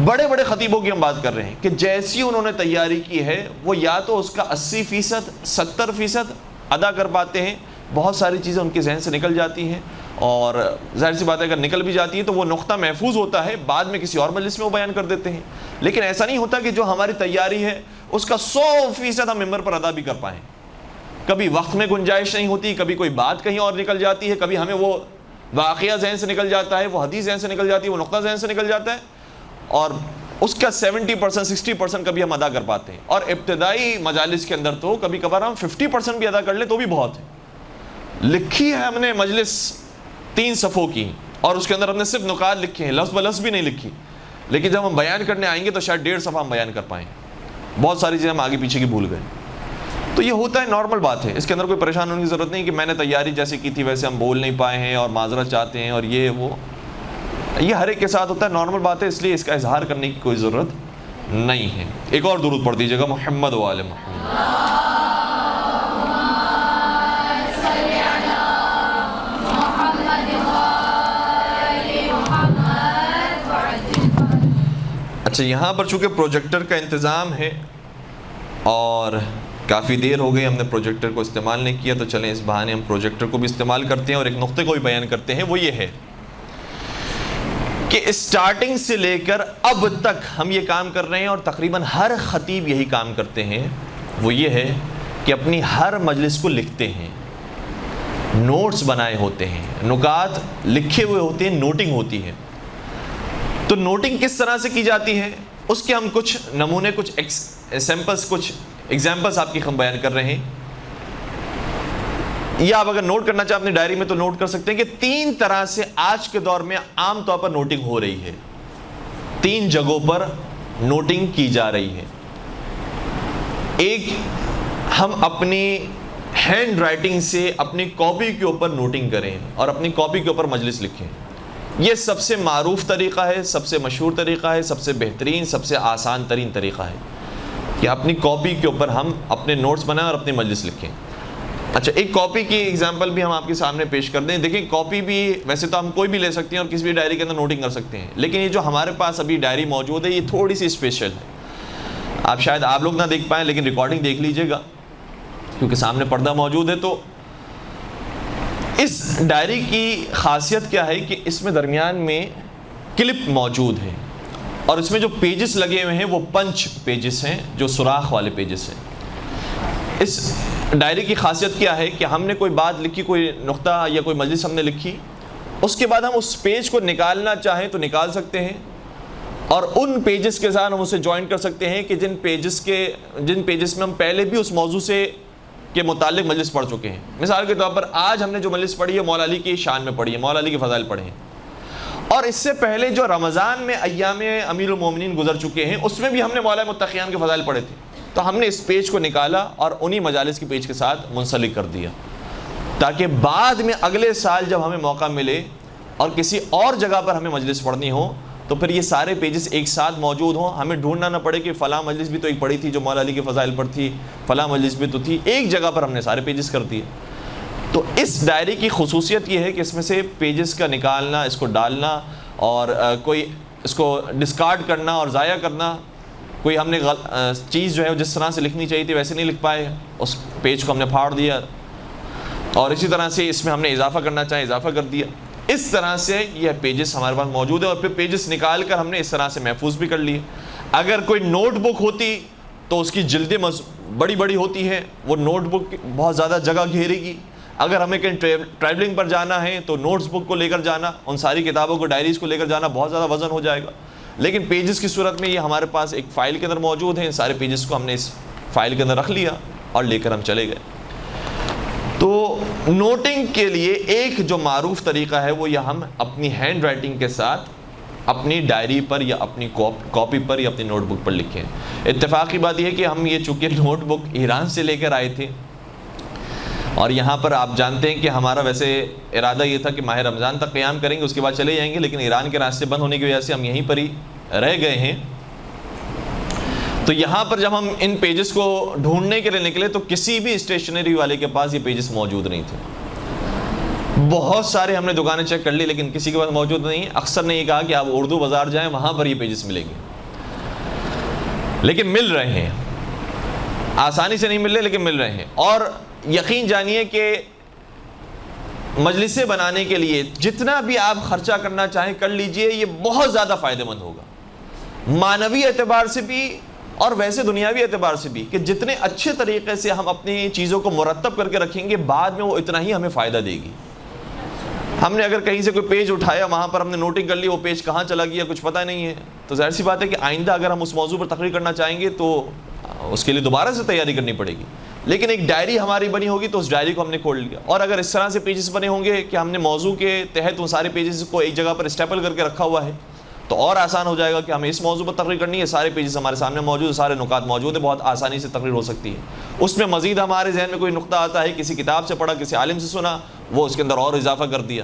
بڑے بڑے خطیبوں کی ہم بات کر رہے ہیں کہ جیسی انہوں نے تیاری کی ہے وہ یا تو اس کا 80% 70% ادا کر پاتے ہیں، بہت ساری چیزیں ان کے ذہن سے نکل جاتی ہیں، اور ظاہر سی بات ہے اگر نکل بھی جاتی ہے تو وہ نقطہ محفوظ ہوتا ہے، بعد میں کسی اور مجلس میں وہ بیان کر دیتے ہیں. لیکن ایسا نہیں ہوتا کہ جو ہماری تیاری ہے اس کا 100% ہم ممبر پر ادا بھی کر پائیں. کبھی وقت میں گنجائش نہیں ہوتی، کبھی کوئی بات کہیں اور نکل جاتی ہے، کبھی ہمیں وہ واقعہ ذہن سے نکل جاتا ہے، وہ حدیث ذہن سے نکل جاتی ہے، وہ نقطہ ذہن سے نکل جاتا ہے، اور اس کا 70% 60% کبھی ہم ادا کر پاتے ہیں. اور ابتدائی مجالس کے اندر تو کبھی کبھار ہم 50% بھی ادا کر لیں تو بھی بہت ہے. لکھی ہے ہم نے مجلس 3 صفوں کی اور اس کے اندر ہم نے صرف نکات لکھے ہیں، لفظ بلفظ بھی نہیں لکھی، لیکن جب ہم بیان کرنے آئیں گے تو شاید 1.5 صفحہ ہم بیان کر پائیں، بہت ساری چیزیں ہم آگے پیچھے کی بھول گئے. تو یہ ہوتا ہے، نارمل بات ہے، اس کے اندر کوئی پریشان ہونے کی ضرورت نہیں کہ میں نے تیاری جیسے کی تھی ویسے ہم بول نہیں پائے ہیں اور معذرت چاہتے ہیں اور یہ ہر ایک کے ساتھ ہوتا ہے، نارمل بات ہے، اس لیے اس کا اظہار کرنے کی کوئی ضرورت نہیں ہے. ایک اور درود پڑھ دیجیے گا، محمد و آل محمد. اچھا، یہاں پر چونکہ پروجیکٹر کا انتظام ہے اور کافی دیر ہو گئی ہم نے پروجیکٹر کو استعمال نہیں کیا، تو چلیں اس بہانے ہم پروجیکٹر کو بھی استعمال کرتے ہیں اور ایک نقطے کو بھی بیان کرتے ہیں. وہ یہ ہے کہ اسٹارٹنگ سے لے کر اب تک ہم یہ کام کر رہے ہیں اور تقریباً ہر خطیب یہی کام کرتے ہیں. وہ یہ ہے کہ اپنی ہر مجلس کو لکھتے ہیں، نوٹس بنائے ہوتے ہیں، نکات لکھے ہوئے ہوتے ہیں، نوٹنگ ہوتی ہے. تو نوٹنگ کس طرح سے کی جاتی ہے اس کے ہم کچھ نمونے، کچھ سیمپلز، کچھ ایگزامپلز آپ کی ہم بیان کر رہے ہیں. یا آپ اگر نوٹ کرنا چاہیں اپنی ڈائری میں تو نوٹ کر سکتے ہیں کہ 3 طرح سے آج کے دور میں عام طور پر نوٹنگ ہو رہی ہے. 3 جگہوں پر نوٹنگ کی جا رہی ہے. ایک، ہم اپنی ہینڈ رائٹنگ سے اپنی کاپی کے اوپر نوٹنگ کریں اور اپنی کاپی کے اوپر مجلس لکھیں. یہ سب سے معروف طریقہ ہے، سب سے مشہور طریقہ ہے، سب سے بہترین، سب سے آسان ترین طریقہ ہے کہ اپنی کاپی کے اوپر ہم اپنے نوٹس بنائیں اور اپنی مجلس لکھیں. اچھا، ایک کاپی کی ایگزامپل بھی ہم آپ کے سامنے پیش کر دیں. دیکھیں، کاپی بھی ویسے تو ہم کوئی بھی لے سکتے ہیں اور کسی بھی ڈائری کے اندر نوٹنگ کر سکتے ہیں، لیکن یہ جو ہمارے پاس ابھی ڈائری موجود ہے یہ تھوڑی سی اسپیشل ہے. شاید آپ لوگ نہ دیکھ پائیں لیکن ریکارڈنگ دیکھ لیجئے گا کیونکہ سامنے پردہ موجود ہے. تو اس ڈائری کی خاصیت کیا ہے کہ اس میں درمیان میں کلپ موجود ہے اور اس میں جو پیجز لگے ہوئے ہیں وہ پنچ پیجز ہیں، جو سوراخ والے پیجز ہیں. اس ڈائری کی خاصیت کیا ہے کہ ہم نے کوئی بات لکھی، کوئی نقطہ یا کوئی مجلس ہم نے لکھی، اس کے بعد ہم اس پیج کو نکالنا چاہیں تو نکال سکتے ہیں اور ان پیجز کے ساتھ ہم اسے جوائن کر سکتے ہیں کہ جن پیجز میں ہم پہلے بھی اس موضوع سے کے متعلق مجلس پڑھ چکے ہیں. مثال کے طور پر آج ہم نے جو مجلس پڑھی ہے مولا علی کی شان میں پڑھی ہے، مولا علی کے فضائل پڑھے ہیں، اور اس سے پہلے جو رمضان میں ایام امیر المومنین گزر چکے ہیں اس میں بھی ہم نے مولا متقیان کے فضائل پڑھے تھے. تو ہم نے اس پیج کو نکالا اور انہی مجالس کے پیج کے ساتھ منسلک کر دیا. تاکہ بعد میں اگلے سال جب ہمیں موقع ملے اور کسی اور جگہ پر ہمیں مجلس پڑھنی ہو تو پھر یہ سارے پیجز ایک ساتھ موجود ہوں، ہمیں ڈھونڈنا نہ پڑے کہ فلاں مجلس بھی تو ایک پڑھی تھی جو مولا علی کے فضائل پر تھی، فلاں مجلس بھی تو تھی، ایک جگہ پر ہم نے سارے پیجز کر دیے۔ تو اس ڈائری کی خصوصیت یہ ہے کہ اس میں سے پیجز کا نکالنا، اس کو ڈالنا اور کوئی اس کو ڈسکارڈ کرنا اور ضائع کرنا، کوئی ہم نے چیز جو ہے جس طرح سے لکھنی چاہیے تھی ویسے نہیں لکھ پائے، اس پیج کو ہم نے پھاڑ دیا، اور اسی طرح سے اس میں ہم نے اضافہ کرنا چاہے اضافہ کر دیا۔ اس طرح سے یہ پیجز ہمارے پاس موجود ہے، اور پھر پیجز نکال کر ہم نے اس طرح سے محفوظ بھی کر لیے۔ اگر کوئی نوٹ بک ہوتی تو اس کی جلدیں بڑی بڑی ہوتی ہیں، وہ نوٹ بک بہت زیادہ جگہ گھیرے گی۔ اگر ہمیں کہیں ٹریولنگ پر جانا ہے تو نوٹس بک کو لے کر جانا، ان ساری کتابوں کو، ڈائریز کو لے کر جانا بہت زیادہ وزن ہو جائے گا۔ لیکن پیجز کی صورت میں یہ ہمارے پاس ایک فائل کے اندر موجود ہیں، سارے پیجز کو ہم نے اس فائل کے اندر رکھ لیا اور لے کر ہم چلے گئے۔ تو نوٹنگ کے لیے ایک جو معروف طریقہ ہے وہ یہ ہم اپنی ہینڈ رائٹنگ کے ساتھ اپنی ڈائری پر یا اپنی کاپی پر یا اپنی نوٹ بک پر لکھیں۔ اتفاقی بات یہ ہے کہ ہم یہ چونکہ نوٹ بک ایران سے لے کر آئے تھے، اور یہاں پر آپ جانتے ہیں کہ ہمارا ویسے ارادہ یہ تھا کہ ماہ رمضان تک قیام کریں گے، اس کے بعد چلے جائیں گے، لیکن ایران کے راستے بند ہونے کی وجہ سے ہم یہیں پر ہی رہ گئے ہیں۔ تو یہاں پر جب ہم ان پیجز کو ڈھونڈنے کے لیے نکلے تو کسی بھی اسٹیشنری والے کے پاس یہ پیجز موجود نہیں تھے۔ بہت سارے ہم نے دکانیں چیک کر لی لیکن کسی کے پاس موجود نہیں ہے۔ اکثر نے یہ کہا کہ آپ اردو بازار جائیں، وہاں پر یہ پیجز ملیں گے، لیکن مل رہے ہیں، آسانی سے نہیں مل رہے لیکن مل رہے ہیں۔ اور یقین جانیے کہ مجلسیں بنانے کے لیے جتنا بھی آپ خرچہ کرنا چاہیں کر لیجئے، یہ بہت زیادہ فائدہ مند ہوگا، معنوی اعتبار سے بھی اور ویسے دنیاوی اعتبار سے بھی، کہ جتنے اچھے طریقے سے ہم اپنی چیزوں کو مرتب کر کے رکھیں گے بعد میں وہ اتنا ہی ہمیں فائدہ دے گی۔ ہم نے اگر کہیں سے کوئی پیج اٹھایا، وہاں پر ہم نے نوٹنگ کر لی، وہ پیج کہاں چلا گیا کچھ پتہ نہیں ہے، تو ظاہر سی بات ہے کہ آئندہ اگر ہم اس موضوع پر تقریر کرنا چاہیں گے تو اس کے لیے دوبارہ سے تیاری کرنی پڑے گی۔ لیکن ایک ڈائری ہماری بنی ہوگی تو اس ڈائری کو ہم نے کھول لیا، اور اگر اس طرح سے پیجز بنے ہوں گے کہ ہم نے موضوع کے تحت ان سارے پیجز کو ایک جگہ پر اسٹیپل کر کے رکھا ہوا ہے تو اور آسان ہو جائے گا کہ ہمیں اس موضوع پر تقریر کرنی ہے، سارے پیجز ہمارے سامنے موجود ہیں، سارے نکات موجود ہیں، بہت آسانی سے تقریر ہو سکتی ہے۔ اس میں مزید ہمارے ذہن میں کوئی نقطہ آتا ہے، کسی کتاب سے پڑھا، کسی عالم سے سنا، وہ اس کے اندر اور اضافہ کر دیا۔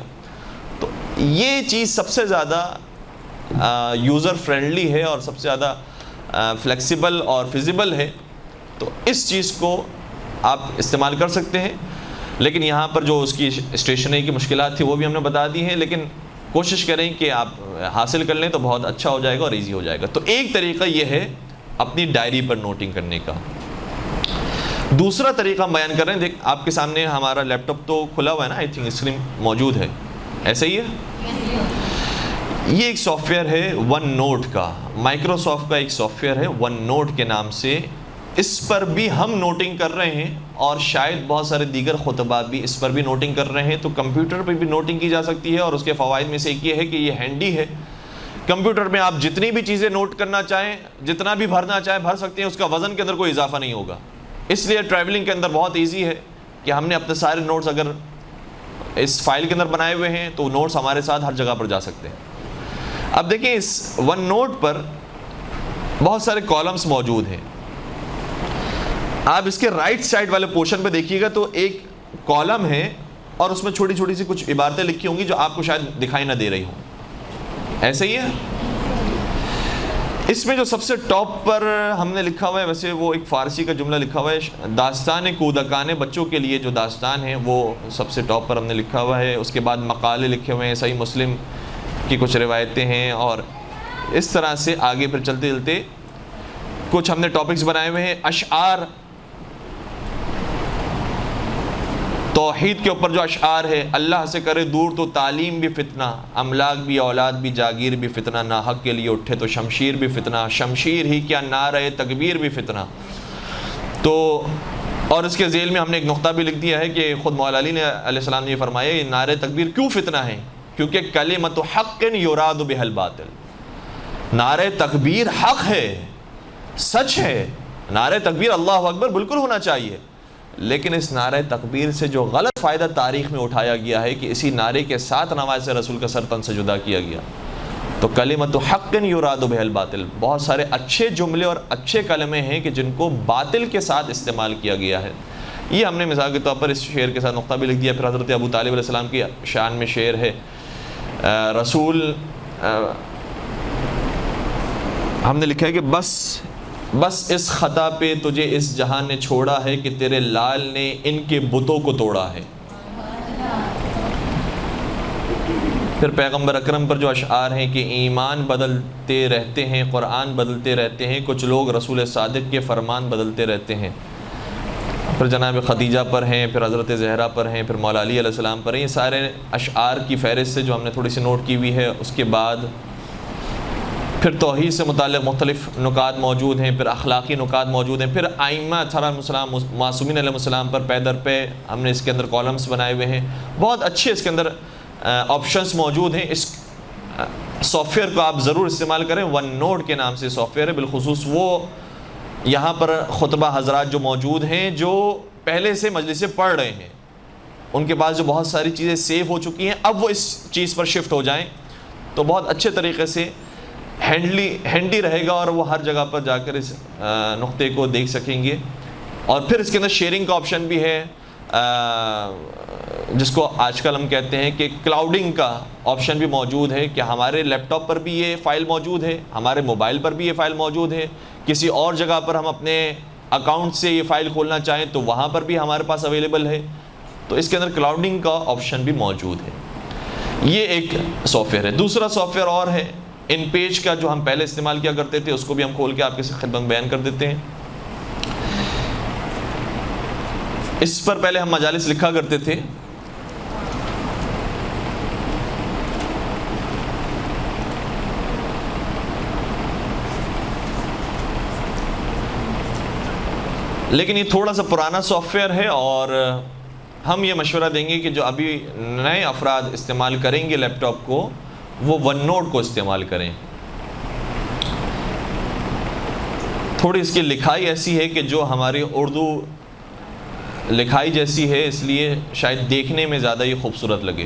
تو یہ چیز سب سے زیادہ یوزر فرینڈلی ہے اور سب سے زیادہ فلیکسیبل اور فیزیبل ہے، تو اس چیز کو آپ استعمال کر سکتے ہیں۔ لیکن یہاں پر جو اس کی اسٹیشنری کی مشکلات تھی وہ بھی ہم نے بتا دی ہیں، لیکن کوشش کریں کہ آپ حاصل کر لیں تو بہت اچھا ہو جائے گا اور ایزی ہو جائے گا۔ تو ایک طریقہ یہ ہے اپنی ڈائری پر نوٹنگ کرنے کا۔ دوسرا طریقہ ہم بیان کر رہے ہیں، دیکھ آپ کے سامنے ہمارا لیپ ٹاپ تو کھلا ہوا ہے نا، آئی تھنک اسکرین موجود ہے، ایسا ہی ہے۔ یہ ایک سافٹ ویئر ہے ون نوٹ کا، مائکروسافٹ کا ایک سافٹ ویئر ہے ون نوٹ کے نام سے۔ اس پر بھی ہم نوٹنگ کر رہے ہیں اور شاید بہت سارے دیگر خطبات بھی اس پر بھی نوٹنگ کر رہے ہیں۔ تو کمپیوٹر پہ بھی نوٹنگ کی جا سکتی ہے، اور اس کے فوائد میں سے ایک یہ ہے کہ یہ ہینڈی ہے۔ کمپیوٹر میں آپ جتنی بھی چیزیں نوٹ کرنا چاہیں، جتنا بھی بھرنا چاہیں بھر سکتے ہیں، اس کا وزن کے اندر کوئی اضافہ نہیں ہوگا۔ اس لیے ٹریولنگ کے اندر بہت ایزی ہے کہ ہم نے اپنے سارے نوٹس اگر اس فائل کے اندر بنائے ہوئے ہیں تو نوٹس ہمارے ساتھ ہر جگہ پر جا سکتے ہیں۔ اب دیکھیں اس ون نوٹ پر بہت سارے کالمز موجود ہیں۔ آپ اس کے رائٹ سائڈ والے پورشن پہ دیکھیے گا تو ایک کالم ہے اور اس میں چھوٹی چھوٹی سی کچھ عبارتیں لکھی ہوں گی جو آپ کو شاید دکھائی نہ دے رہی ہوں، ایسے ہی ہے۔ اس میں جو سب سے ٹاپ پر ہم نے لکھا ہوا ہے، ویسے وہ ایک فارسی کا جملہ لکھا ہوا ہے، داستان کودکان، بچوں کے لیے جو داستان ہے وہ سب سے ٹاپ پر ہم نے لکھا ہوا ہے۔ اس کے بعد مقالے لکھے ہوئے ہیں، صحیح مسلم کی کچھ روایتیں ہیں، اور اس طرح سے آگے پھر چلتے چلتے کچھ ہم نے ٹاپکس بنائے ہوئے ہیں۔ اشعار، توحید کے اوپر جو اشعار ہے، اللہ سے کرے دور تو تعلیم بھی فتنہ، املاک بھی اولاد بھی جاگیر بھی فتنہ، ناحق کے لیے اٹھے تو شمشیر بھی فتنہ، شمشیر ہی کیا نعرہ تکبیر بھی فتنہ۔ تو اور اس کے ذیل میں ہم نے ایک نقطہ بھی لکھ دیا ہے کہ خود مولا علی نے علیہ السلام نے یہ فرمایا یہ نعرہ تکبیر کیوں فتنہ ہے، کیونکہ کلمۃ حق یراد بها الباطل، نعرہ تکبیر حق ہے، سچ ہے، نعرہ تکبیر اللہ اکبر بالکل ہونا چاہیے، لیکن اس نعرہ تکبیر سے جو غلط فائدہ تاریخ میں اٹھایا گیا ہے کہ اسی نعرے کے ساتھ نماز رسول کا سر تن سے جدا کیا گیا، تو کلمۃ حق یراد بها الباطل، بہت سارے اچھے جملے اور اچھے کلمے ہیں کہ جن کو باطل کے ساتھ استعمال کیا گیا ہے۔ یہ ہم نے مثال کے طور پر اس شعر کے ساتھ نقطہ بھی لکھ دیا. پھر حضرت ابو طالب علیہ السلام کی شان میں شعر ہے, رسول ہم نے لکھا ہے کہ بس اس خطا پہ تجھے اس جہان نے چھوڑا ہے کہ تیرے لال نے ان کے بتوں کو توڑا ہے. پھر پیغمبر اکرم پر جو اشعار ہیں کہ ایمان بدلتے رہتے ہیں, قرآن بدلتے رہتے ہیں, کچھ لوگ رسول صادق کے فرمان بدلتے رہتے ہیں. پھر جناب خدیجہ پر ہیں, پھر حضرت زہرا پر ہیں, پھر مولا علی علیہ السلام پر ہیں. یہ سارے اشعار کی فہرست سے جو ہم نے تھوڑی سی نوٹ کی ہوئی ہے. اس کے بعد پھر توحید سے متعلق مختلف نکات موجود ہیں, پھر اخلاقی نکات موجود ہیں, پھر ائمہ 18 معصومین علیہ السلام پر پے در پہ ہم نے اس کے اندر کالمز بنائے ہوئے ہیں. بہت اچھے اس کے اندر آپشنز موجود ہیں. اس سافٹ ویئر کو آپ ضرور استعمال کریں. ون نوٹ کے نام سے سافٹ ویئر ہے. بالخصوص وہ یہاں پر خطبہ حضرات جو موجود ہیں جو پہلے سے مجلس سے پڑھ رہے ہیں, ان کے پاس جو بہت ساری چیزیں سیو ہو چکی ہیں, اب وہ اس چیز پر شفٹ ہو جائیں تو بہت اچھے طریقے سے ہینڈی رہے گا, اور وہ ہر جگہ پر جا کر اس نقطے کو دیکھ سکیں گے. اور پھر اس کے اندر شیئرنگ کا آپشن بھی ہے, جس کو آج کل ہم کہتے ہیں کہ کلاؤڈنگ کا آپشن بھی موجود ہے, کہ ہمارے لیپ ٹاپ پر بھی یہ فائل موجود ہے, ہمارے موبائل پر بھی یہ فائل موجود ہے, کسی اور جگہ پر ہم اپنے اکاؤنٹ سے یہ فائل کھولنا چاہیں تو وہاں پر بھی ہمارے پاس اویلیبل ہے. تو اس کے اندر کلاؤڈنگ کا آپشن بھی موجود ہے. یہ ایک سافٹ ویئر ہے. دوسرا سافٹ ویئر اور ہے ان پیج کا, جو ہم پہلے استعمال کیا کرتے تھے, اس کو بھی ہم کھول کے آپ کے خدمت میں بیان کر دیتے ہیں. اس پر پہلے ہم مجالس لکھا کرتے تھے. لیکن یہ تھوڑا سا پرانا سافٹ ویئر ہے, اور ہم یہ مشورہ دیں گے کہ جو ابھی نئے افراد استعمال کریں گے لیپ ٹاپ کو, وہ ون نوٹ کو استعمال کریں. تھوڑی اس کی لکھائی ایسی ہے کہ جو ہماری اردو لکھائی جیسی ہے, اس لیے شاید دیکھنے میں زیادہ یہ خوبصورت لگے.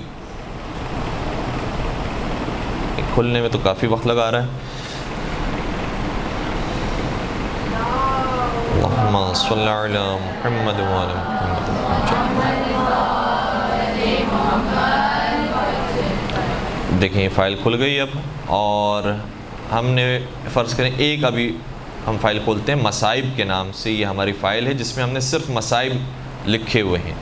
کھلنے میں تو کافی وقت لگا رہا ہے. اللہم صلی علی محمد وعلی محمد. دیکھیں یہ فائل کھل گئی اب, اور ہم نے فرض کریں ایک ابھی ہم فائل کھولتے ہیں مصائب کے نام سے. یہ ہماری فائل ہے جس میں ہم نے صرف مصائب لکھے ہوئے ہیں.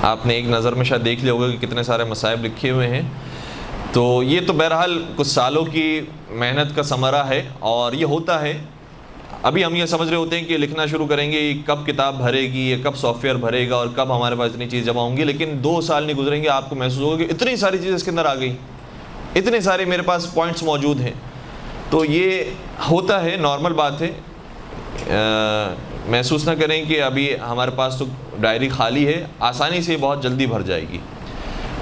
آپ نے ایک نظر میں شاید دیکھ لیا ہوگا کہ کتنے سارے مصائب لکھے ہوئے ہیں. تو یہ تو بہرحال کچھ سالوں کی محنت کا ثمرہ ہے, اور یہ ہوتا ہے. ابھی ہم یہ سمجھ رہے ہوتے ہیں کہ لکھنا شروع کریں گے, کب کتاب بھرے گی, یا کب سافٹ ویئر بھرے گا, اور کب ہمارے پاس اتنی چیز جمع ہوں گی. لیکن 2 سال نہیں گزریں گے, آپ کو محسوس ہوگا کہ اتنی ساری چیزیں اس کے اندر آ گئی, اتنے سارے میرے پاس پوائنٹس موجود ہیں. تو یہ ہوتا ہے, نارمل بات ہے. محسوس نہ کریں کہ ابھی ہمارے پاس تو ڈائری خالی ہے, آسانی سے بہت جلدی بھر جائے گی.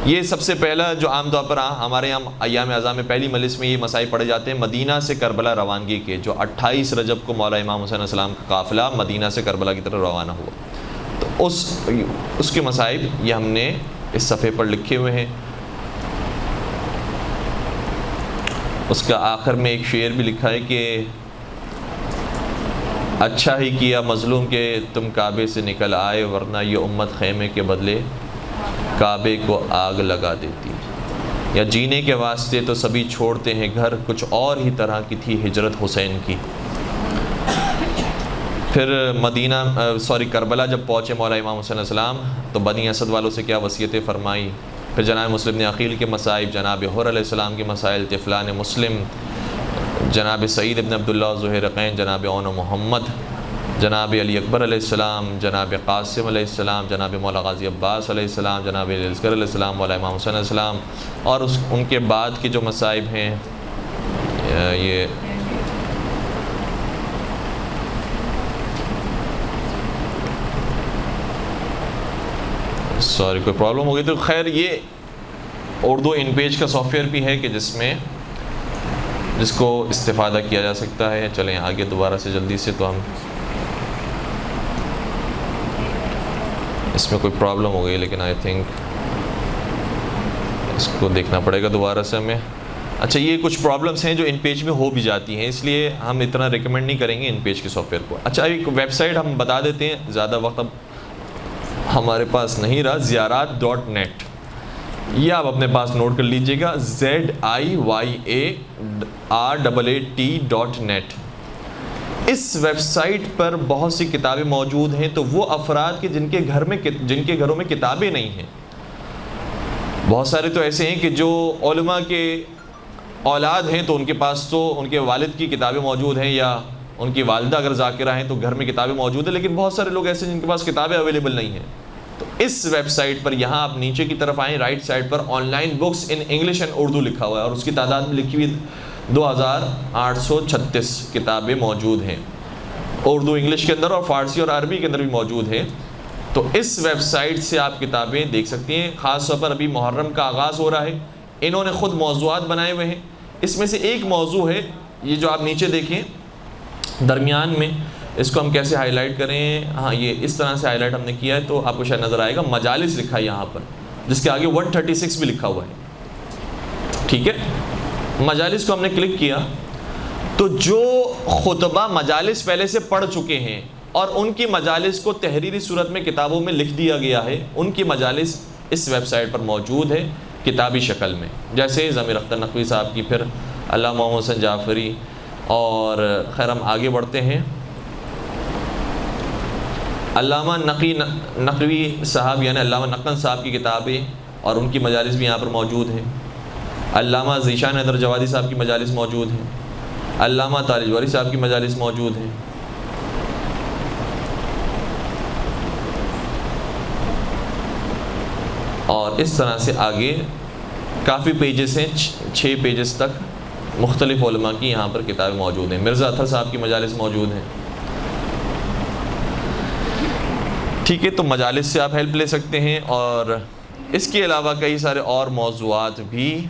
یہ سب سے پہلا جو عام طور پر ہمارے یہاں ایام اعظام میں پہلی مجلس میں یہ مسائل پڑھے جاتے ہیں مدینہ سے کربلا روانگی کے, جو 28 رجب کو مولا امام حسین علیہ السلام کا قافلہ مدینہ سے کربلا کی طرف روانہ ہوا. تو اس کے مسائل یہ ہم نے اس صفحے پر لکھے ہوئے ہیں. اس کا آخر میں ایک شعر بھی لکھا ہے کہ اچھا ہی کیا مظلوم کہ تم کعبے سے نکل آئے, ورنہ یہ امت خیمے کے بدلے کعبے کو آگ لگا دیتی. یا جینے کے واسطے تو سبھی چھوڑتے ہیں گھر, کچھ اور ہی طرح کی تھی ہجرت حسین کی. پھر کربلا جب پہنچے مولا امام حسین علیہ السلام تو بنی اسد والوں سے کیا وصیتیں فرمائی. پھر جناب مسلم نے عقیل کے مسائب, جناب حر علیہ السلام کے مسائل, طفلان مسلم, جناب سعید ابن عبداللہ زہیرقین, جناب اون محمد, جناب علی اکبر علیہ السلام, جناب قاسم علیہ السلام, جناب مولا غازی عباس علیہ السلام, جناب اصغر علیہ السلام, مولا امام حسین علیہ السلام, اور ان کے بعد کے جو مصائب ہیں یہ کوئی پرابلم ہو گئی تو خیر. یہ اردو ان پیج کا سافٹ ویئر بھی ہے کہ جس کو استفادہ کیا جا سکتا ہے. چلیں آگے دوبارہ سے جلدی سے. تو ہم اس میں کوئی پرابلم ہو گئی، لیکن آئی تھنک اس کو دیکھنا پڑے گا دوبارہ سے ہمیں. اچھا، یہ کچھ پرابلمس ہیں جو ان پیج میں ہو بھی جاتی ہیں، اس لیے ہم اتنا ریکمینڈ نہیں کریں گے ان پیج کے سافٹ ویئر کو. اچھا، ایک ویب سائٹ ہم بتا دیتے ہیں، زیادہ وقت اب ہمارے پاس نہیں رہا. زیارات.net، یہ آپ اپنے پاس نوٹ کر لیجئے گا، ZIYARAAT.net. اس ویب سائٹ پر بہت سی کتابیں موجود ہیں. تو وہ افراد کے جن کے گھروں میں کتابیں نہیں ہیں، بہت سارے تو ایسے ہیں کہ جو علماء کے اولاد ہیں تو ان کے پاس تو ان کے والد کی کتابیں موجود ہیں، یا ان کی والدہ اگر ذاکرہ ہیں تو گھر میں کتابیں موجود ہیں، لیکن بہت سارے لوگ ایسے ہیں جن کے پاس کتابیں اویلیبل نہیں ہیں. تو اس ویب سائٹ پر یہاں آپ نیچے کی طرف آئیں، right side per on line books in English and Urdu لکھا ہوا ہے، اور اس کی تعداد میں لکھی ہوئی 2836 کتابیں موجود ہیں، اردو انگلش کے اندر اور فارسی اور عربی کے اندر بھی موجود ہے. تو اس ویب سائٹ سے آپ کتابیں دیکھ سکتی ہیں. خاص طور پر ابھی محرم کا آغاز ہو رہا ہے، انہوں نے خود موضوعات بنائے ہوئے ہیں. اس میں سے ایک موضوع ہے یہ جو آپ نیچے دیکھیں درمیان میں، اس کو ہم کیسے ہائی لائٹ کریں؟ ہاں، یہ اس طرح سے ہائی لائٹ ہم نے کیا ہے تو آپ کو شاید نظر آئے گا. مجالس لکھا ہے یہاں پر، جس کے آگے 136 بھی لکھا ہوا ہے. ٹھیک ہے، مجالس کو ہم نے کلک کیا تو جو خطبہ مجالس پہلے سے پڑھ چکے ہیں اور ان کی مجالس کو تحریری صورت میں کتابوں میں لکھ دیا گیا ہے، ان کی مجالس اس ویب سائٹ پر موجود ہے کتابی شکل میں. جیسے ضمیر اختر نقوی صاحب کی، پھر علامہ محمد حسین جعفری، اور خیر ہم آگے بڑھتے ہیں. علامہ نقوی صاحب یعنی علامہ نقن صاحب کی کتابیں اور ان کی مجالس بھی یہاں پر موجود ہیں. علامہ ذیشان حیدر جوادی صاحب کی مجالس موجود ہیں. علامہ تاجوری صاحب کی مجالس موجود ہیں. اور اس طرح سے آگے کافی پیجز ہیں، 6 پیجز تک مختلف علماء کی یہاں پر کتابیں موجود ہیں. مرزا اطہر صاحب کی مجالس موجود ہیں. ٹھیک ہے، تو مجالس سے آپ ہیلپ لے سکتے ہیں. اور اس کے علاوہ کئی سارے اور موضوعات بھی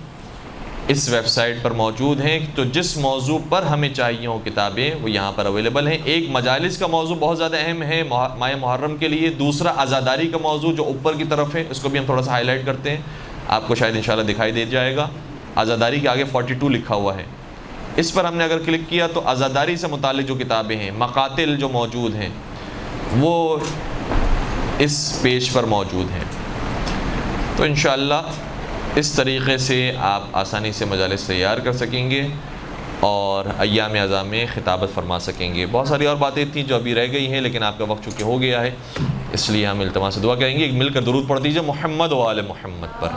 اس ویب سائٹ پر موجود ہیں. تو جس موضوع پر ہمیں چاہیے ہوں کتابیں وہ یہاں پر اویلیبل ہیں. ایک مجالس کا موضوع بہت زیادہ اہم ہے ماہ محرم کے لیے. دوسرا عزاداری کا موضوع جو اوپر کی طرف ہے، اس کو بھی ہم تھوڑا سا ہائی لائٹ کرتے ہیں، آپ کو شاید انشاءاللہ دکھائی دے جائے گا. عزاداری کے آگے 42 لکھا ہوا ہے. اس پر ہم نے اگر کلک کیا تو عزاداری سے متعلق جو کتابیں ہیں، مقاتل جو موجود ہیں، وہ اس پیج پر موجود ہیں. تو انشاءاللہ اس طریقے سے آپ آسانی سے مجالس تیار کر سکیں گے اور ایام اعظام میں خطابت فرما سکیں گے. بہت ساری اور باتیں تھیں جو ابھی رہ گئی ہیں، لیکن آپ کا وقت چونکہ ہو گیا ہے، اس لیے ہم التماس سے دعا کریں گے. مل کر درود پڑھ دیجیے محمد و آل محمد پر.